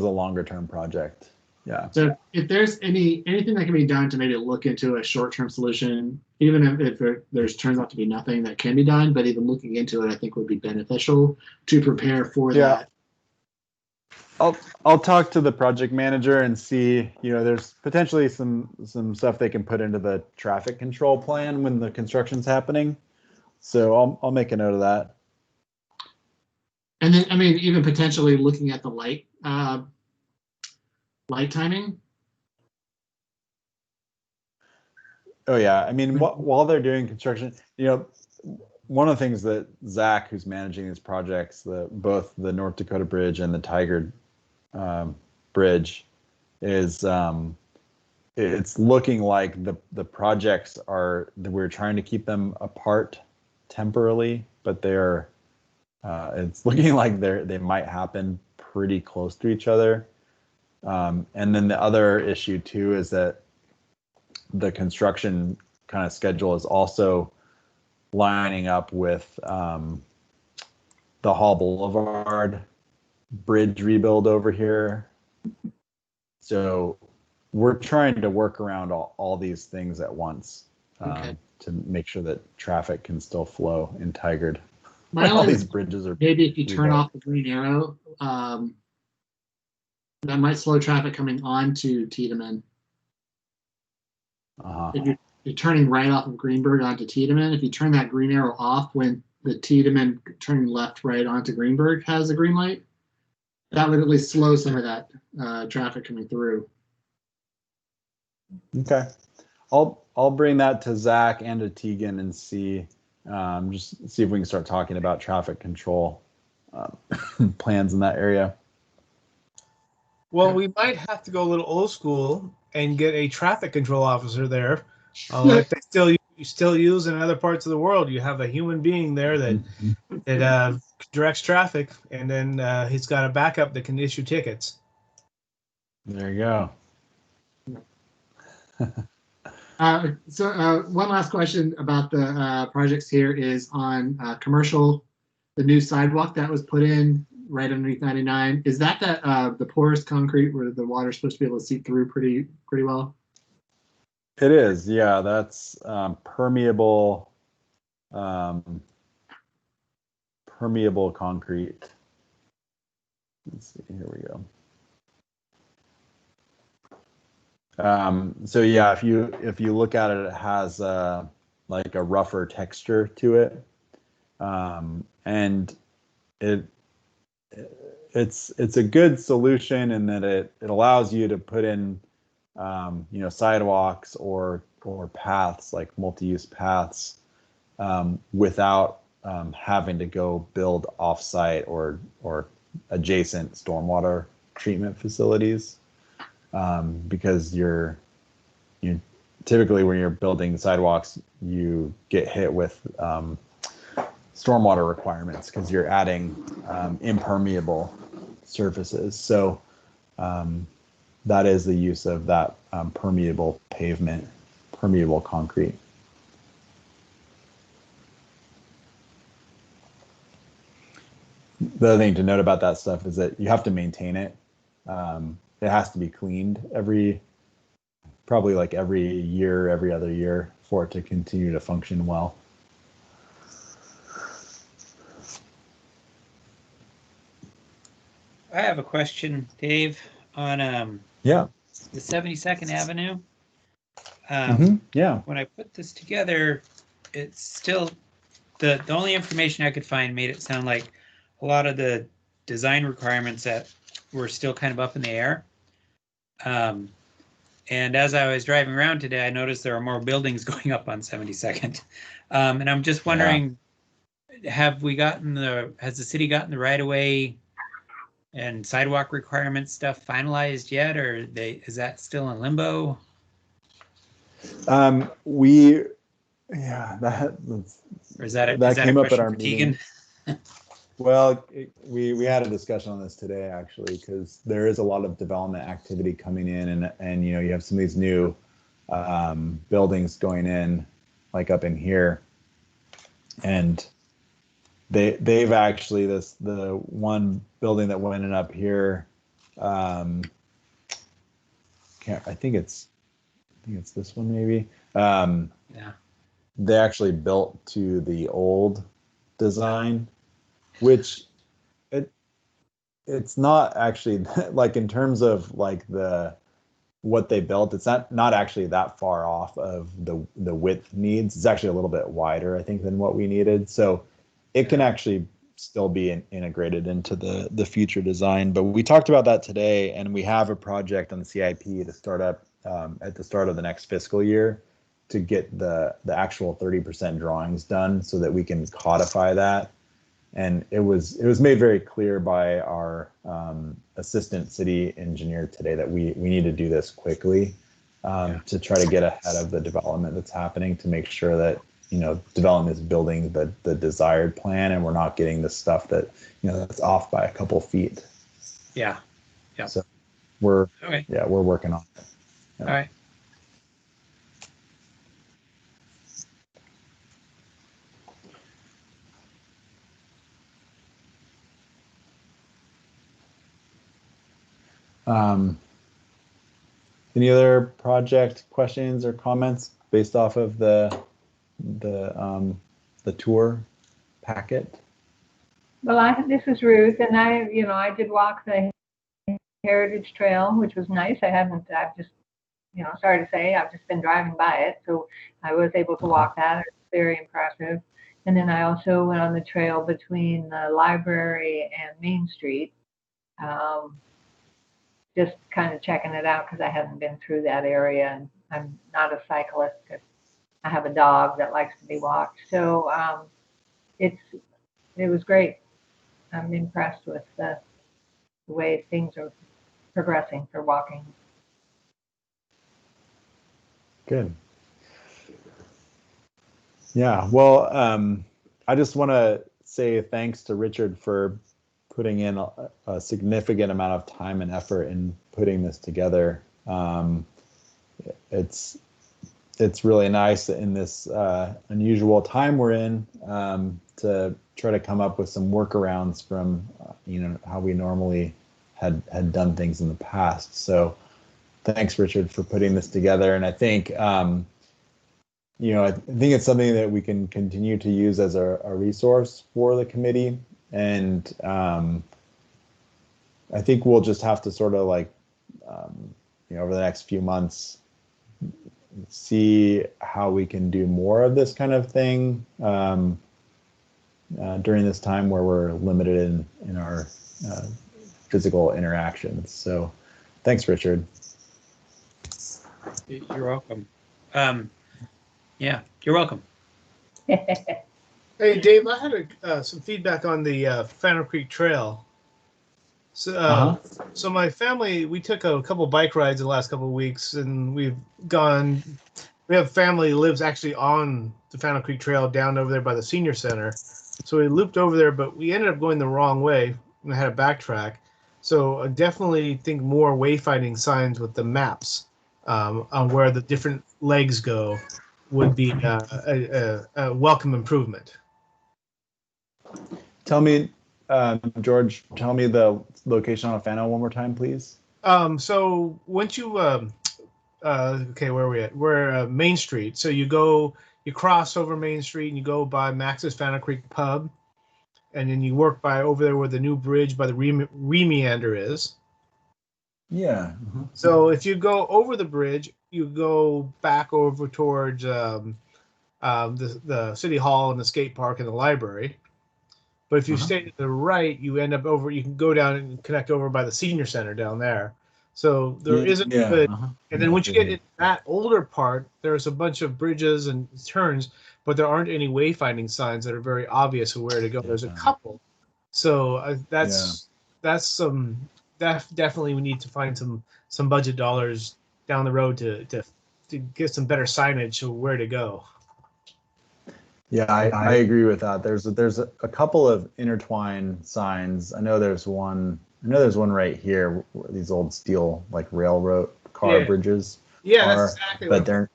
longer term project. Yeah. So if there's anything that can be done to maybe look into a short-term solution, even if there's turns out to be nothing that can be done, but even looking into it, I think would be beneficial to prepare for that. I'll talk to the project manager and see, there's potentially some stuff they can put into the traffic control plan when the construction's happening. So I'll make a note of that. And then, I mean, even potentially looking at the light timing. Oh yeah, I mean, while they're doing construction, one of the things that Zach, who's managing these projects, both the North Dakota Bridge and the Tigard Bridge, is it's looking like the projects we're trying to keep them apart temporarily, but it's looking like they might happen pretty close to each other. And then the other issue too is that the construction kind of schedule is also lining up with the Hall Boulevard bridge rebuild over here. So we're trying to work around all these things at once to make sure that traffic can still flow in Tigard. All these bridges are maybe if you turn off the green arrow, that might slow traffic coming onto Tiedemann. If you're turning right off of Greenberg onto Tiedemann, if you turn that green arrow off when the Tiedemann turning left right onto Greenberg has a green light, that would at least slow some of that traffic coming through. Okay, I'll bring that to Zach and to Tegan and see if we can start talking about traffic control plans in that area. Well, we might have to go a little old school and get a traffic control officer there, like they still use in other parts of the world. You have a human being there that directs traffic, and then he's got a backup that can issue tickets. There you go. So one last question about the projects here is on commercial, the new sidewalk that was put in right underneath 99. Is that the porous concrete where the water's supposed to be able to seep through pretty well? It is, yeah. That's permeable concrete. Let's see, here we go. So yeah, if you look at it, it has like a rougher texture to it, and it's a good solution in that it allows you to put in sidewalks or paths, like multi-use paths, without having to go build off-site or adjacent stormwater treatment facilities. Because you typically when you're building sidewalks, you get hit with stormwater requirements because you're adding impermeable surfaces. So that is the use of that permeable pavement, permeable concrete. The other thing to note about that stuff is that you have to maintain it. It has to be cleaned probably like every year, every other year for it to continue to function well. I have a question, Dave, on the 72nd Avenue. Yeah. When I put this together, it's still the only information I could find made it sound like a lot of the design requirements that were still kind of up in the air. And as I was driving around today, I noticed there are more buildings going up on 72nd. And I'm just wondering, has the city gotten the right of way and sidewalk requirement stuff finalized yet, or is that still in limbo? That came up at our meeting. Well, we had a discussion on this today, actually, because there is a lot of development activity coming in, and you have some of these new buildings going in, like up in here, and they've actually the one building that went in up here I think it's this one maybe. Yeah. They actually built to the old design, which it's not actually like in terms of like what they built, it's not actually that far off of the width needs. It's actually a little bit wider, I think, than what we needed. So it can actually still be integrated into the future design. But we talked about that today, and we have a project on the CIP to start up at the start of the next fiscal year to get the actual 30% drawings done so that we can codify that. And it was made very clear by our assistant city engineer today that we need to do this quickly to try to get ahead of the development that's happening, to make sure that development is building the desired plan, and we're not getting the stuff that that's off by a couple feet. Yeah. So we're okay. We're working on it. All right. Any other project questions or comments based off of the tour packet? Well, this is Ruth, and I did walk the Heritage Trail, which was nice. I've just, sorry to say, I've just been driving by it, so I was able to walk that. It was very impressive. And then I also went on the trail between the library and Main Street. Just kind of checking it out because I haven't been through that area, and I'm not a cyclist because I have a dog that likes to be walked. So it was great. I'm impressed with the way things are progressing for walking. Good. Yeah. Well, I just want to say thanks to Richard for putting in a significant amount of time and effort in putting this together. It's really nice in this unusual time we're in to try to come up with some workarounds from how we normally had done things in the past. So thanks, Richard, for putting this together. And I think I think it's something that we can continue to use as a resource for the committee. And I think we'll just have to sort of over the next few months, see how we can do more of this kind of thing during this time where we're limited in our physical interactions. So thanks, Richard. You're welcome. Yeah, you're welcome. Hey, Dave, I had some feedback on the Fennel Creek Trail. So, so my family, we took a couple bike rides the last couple of weeks, and we have family who lives actually on the Fennel Creek Trail down over there by the senior center. So we looped over there, but we ended up going the wrong way and I had to backtrack. So I definitely think more wayfinding signs with the maps on where the different legs go would be a welcome improvement. Tell me, George, tell me the location on Fano one more time, please. So once you, okay, where are we at? We're Main Street. So you cross over Main Street and you go by Max's Fano Creek Pub. And then you work by over there where the new bridge by the Remeander is. Yeah. So if you go over the bridge, you go back over towards the city hall and the skate park and the library. But if you stay to the right, you end up over. You can go down and connect over by the senior center down there. So there isn't good. And then once you get in that older part, there's a bunch of bridges and turns, but there aren't any wayfinding signs that are very obvious of where to go. There's a couple. So that's definitely we need to find some budget dollars down the road to get some better signage of where to go. Yeah, I agree with that. There's a couple of intertwined signs. I know there's one right here where these old steel like railroad car bridges. Yeah, that's exactly. But they're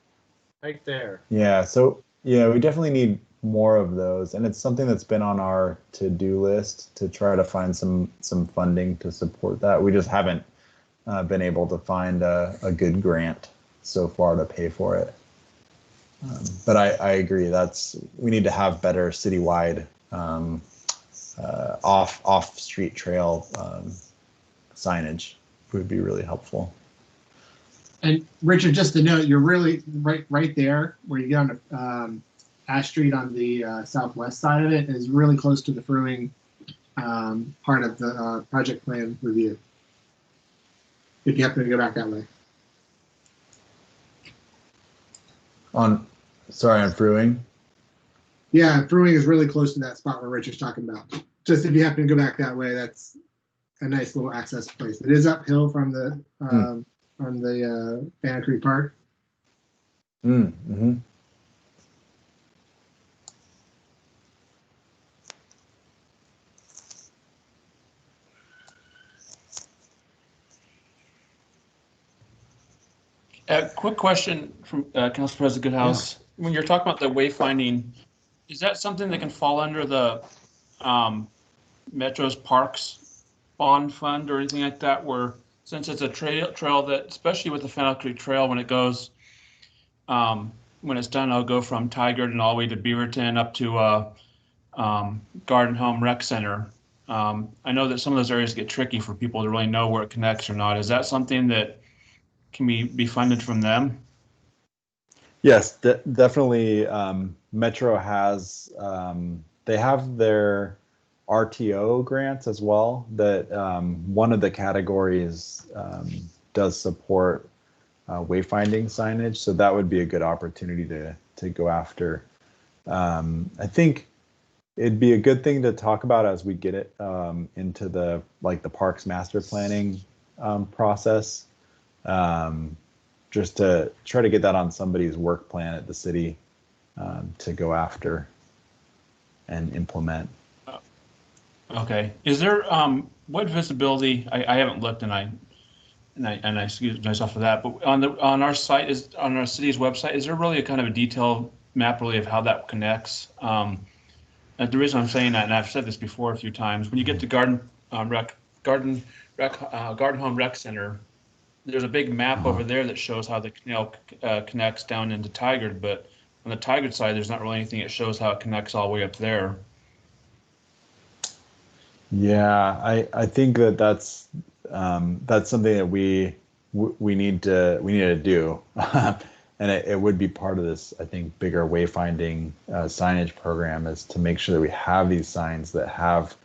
right there. Yeah, so yeah, we definitely need more of those, and it's something that's been on our to-do list to try to find some funding to support that. We just haven't been able to find a good grant so far to pay for it. But I agree, we need to have better citywide off street trail signage would be really helpful. And Richard, just to note, you're really right there where you get on Ash Street on the southwest side of it is really close to the Fruing part of the project plan review. If you happen to go back that way. On Fruing? Yeah, Fruing is really close to that spot where Richard's talking about. Just if you happen to go back that way, that's a nice little access place. It is uphill from the Banner Creek Park. Mm-hmm. Quick question from Council President Goodhouse. Yeah. When you're talking about the wayfinding, is that something that can fall under the Metro's Parks Bond Fund or anything like that? Where since it's a trail that, especially with the Fennel Creek Trail, when it goes, when it's done, I'll go from Tigard and all the way to Beaverton up to Garden Home Rec Center. I know that some of those areas get tricky for people to really know where it connects or not. Is that something that can be funded from them? Yes, definitely. Metro has, they have their RTO grants as well, that one of the categories does support wayfinding signage. So that would be a good opportunity to go after. I think it'd be a good thing to talk about as we get it into the parks master planning process. Just to try to get that on somebody's work plan at the city to go after and implement. Okay. Is there what visibility? I haven't looked, and I excuse myself for that. But on our site on our city's website, is there really a kind of a detailed map really of how that connects? The reason I'm saying that, and I've said this before a few times, when you get to Garden Home Rec Center, there's a big map over there that shows how the canal connects down into Tigard, but on the Tigard side, there's not really anything that shows how it connects all the way up there. Yeah, I think that's something that we need to do, and it would be part of this, I think, bigger wayfinding signage program, is to make sure that we have these signs that have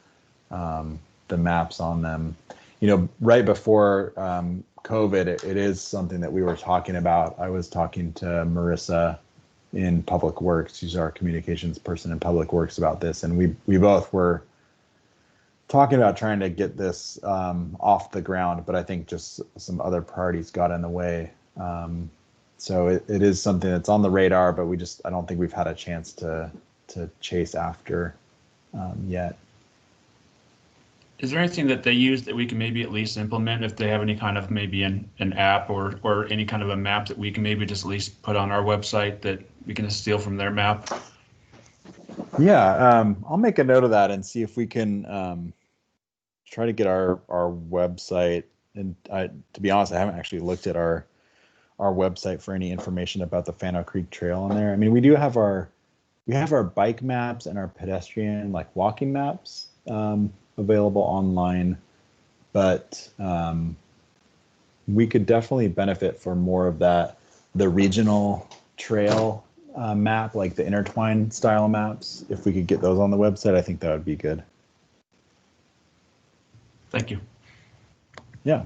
the maps on them. You know, right before COVID, it is something that we were talking about. I was talking to Marissa in Public Works, she's our communications person in Public Works, about this, and we both were talking about trying to get this off the ground, but I think just some other priorities got in the way. So it is something that's on the radar, but I don't think we've had a chance to chase after yet. Is there anything that they use that we can maybe at least implement, if they have any kind of maybe an app or any kind of a map that we can maybe just at least put on our website that we can steal from their map? Yeah, I'll make a note of that and see if we can try to get our website. And to be honest, I haven't actually looked at our website for any information about the Fennel Creek Trail on there. I mean, we have our bike maps and our pedestrian walking maps available online, but we could definitely benefit for more of the regional trail map, like the intertwined style maps. If we could get those on the website, I think that would be good. Thank you. Yeah.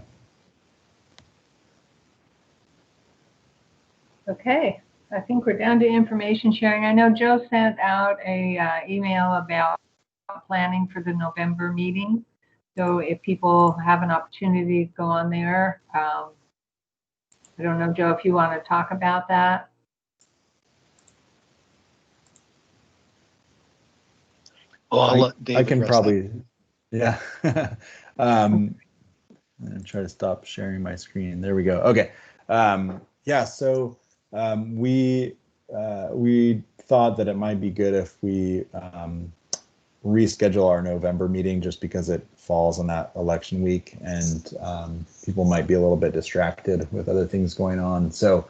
Okay, I think we're down to information sharing. I know Joe sent out a email about planning for the November meeting. So if people have an opportunity to go on there, I don't know, Joe, if you want to talk about that. Well, I'll let David. I can probably, yeah. And try to stop sharing my screen. There we go. Okay. Yeah. So we thought that it might be good if we reschedule our November meeting, just because it falls on that election week, and people might be a little bit distracted with other things going on. So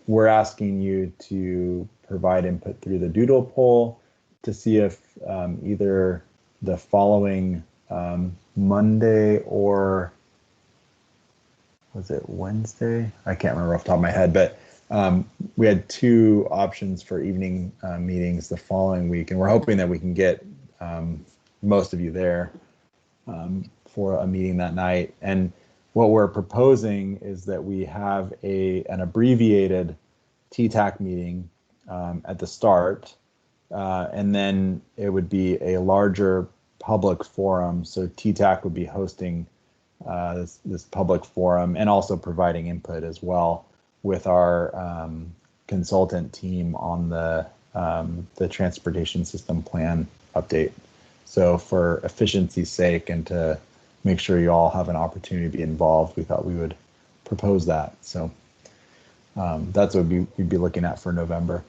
we're asking you to provide input through the doodle poll to see if either the following Monday or was it Wednesday? I can't remember off the top of my head, but we had 2 options for evening meetings the following week, and we're hoping that we can get most of you there for a meeting that night. And what we're proposing is that we have an abbreviated TTAC meeting at the start, and then it would be a larger public forum. So TTAC would be hosting this public forum and also providing input as well with our consultant team on the transportation system plan update. So for efficiency's sake and to make sure you all have an opportunity to be involved, we thought we would propose that. So that's what we'd be looking at for November.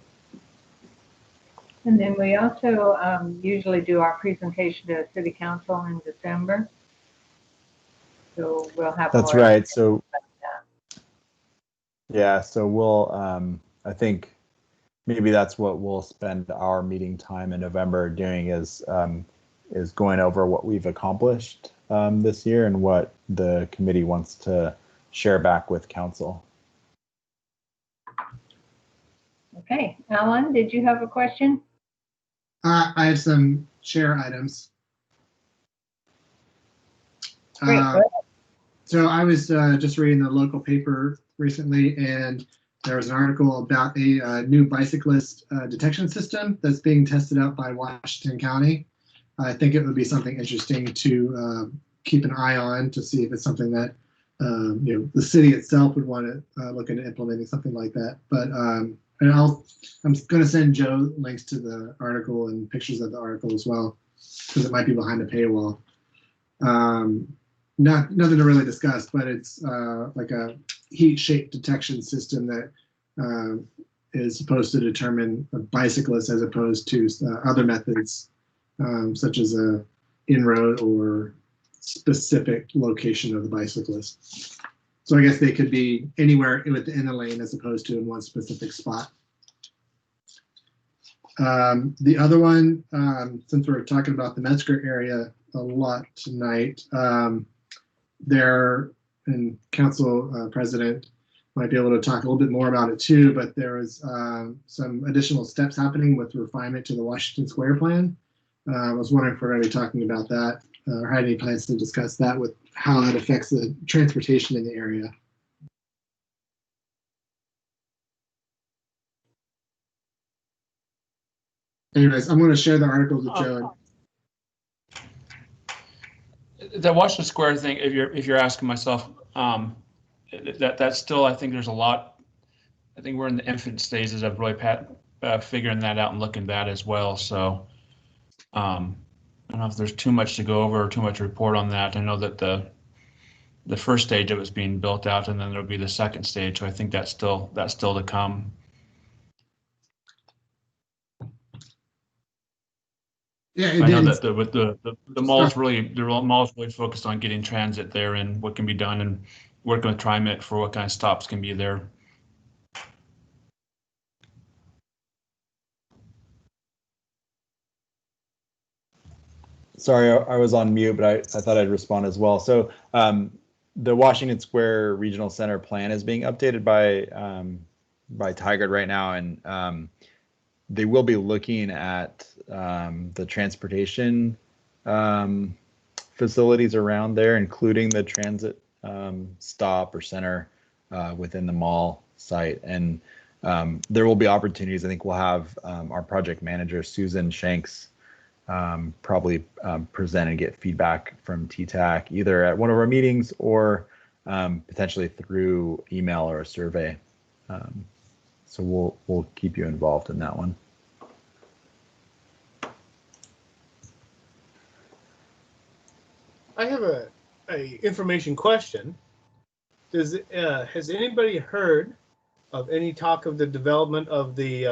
And then we also usually do our presentation to the City Council in December. So we'll have. That's right. So yeah, so we'll, I think maybe that's what we'll spend our meeting time in November doing is going over what we've accomplished this year and what the committee wants to share back with council. Okay, Alan, did you have a question? I have some share items. Great. So I was just reading the local paper recently, and there was an article about a new bicyclist detection system that's being tested out by Washington County. I think it would be something interesting to keep an eye on to see if it's something that the city itself would want to look into implementing something like that. But and I'm going to send Joe links to the article and pictures of the article as well, because it might be behind a paywall. Nothing to really discuss, but it's like a heat shape detection system that is supposed to determine a bicyclist as opposed to other methods, such as a in-road or specific location of the bicyclist. So I guess they could be anywhere within the lane as opposed to in one specific spot. The other one, since we're talking about the Metzger area a lot tonight, there, and council president might be able to talk a little bit more about it too, but there is some additional steps happening with refinement to the Washington Square plan. I was wondering if we're going to be talking about that or had any plans to discuss that with how that affects the transportation in the area. Anyways, I'm going to share the articles with Joe. The Washington Square thing, if you're asking myself, that's still, I think there's a lot. I think we're in the infant stages of really figuring that out and looking at that as well. So I don't know if there's too much to go over or too much to report on that. I know that the first stage of it's being built out, and then there'll be the second stage. So I think that's still to come. Yeah, I know that with the mall's really focused on getting transit there and what can be done, and working with TriMet for what kind of stops can be there. Sorry, I was on mute, but I thought I'd respond as well. So the Washington Square Regional Center plan is being updated by Tigard right now, and they will be looking at the transportation facilities around there, including the transit stop or center within the mall site. And there will be opportunities. I think we'll have our project manager, Susan Shanks, probably present and get feedback from TTAC either at one of our meetings or potentially through email or a survey. So we'll keep you involved in that one. I have a information question. Has anybody heard of any talk of the development of the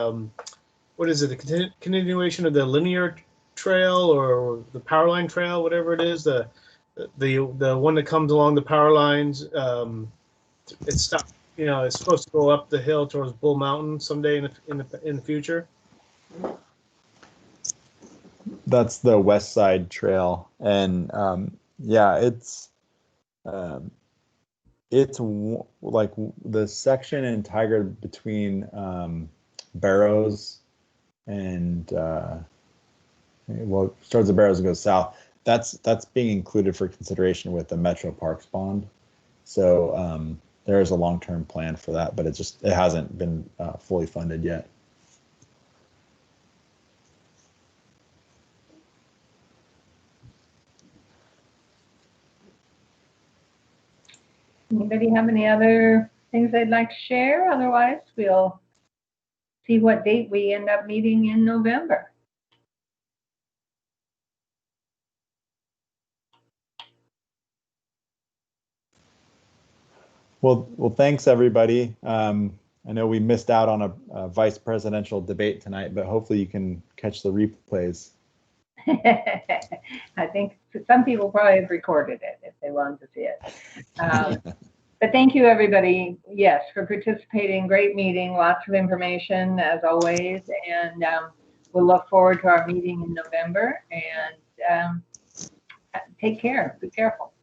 what is it? The continuation of the linear trail or the power line trail, whatever it is, the one that comes along the power lines. It's stuck. You know, it's supposed to go up the hill towards Bull Mountain someday in the future. That's the West Side Trail, and yeah, it's like the section in Tigard between Barrows and well, it starts at Barrows and goes south. That's being included for consideration with the Metro Parks bond. So there is a long-term plan for that, but it hasn't been fully funded yet. Anybody have any other things they'd like to share? Otherwise, we'll see what date we end up meeting in November. Well, thanks everybody. I know we missed out on a vice presidential debate tonight, but hopefully you can catch the replays. I think some people probably have recorded it if they wanted to see it. But thank you, everybody, yes, for participating. Great meeting, lots of information as always, and we'll look forward to our meeting in November. And take care. Be careful.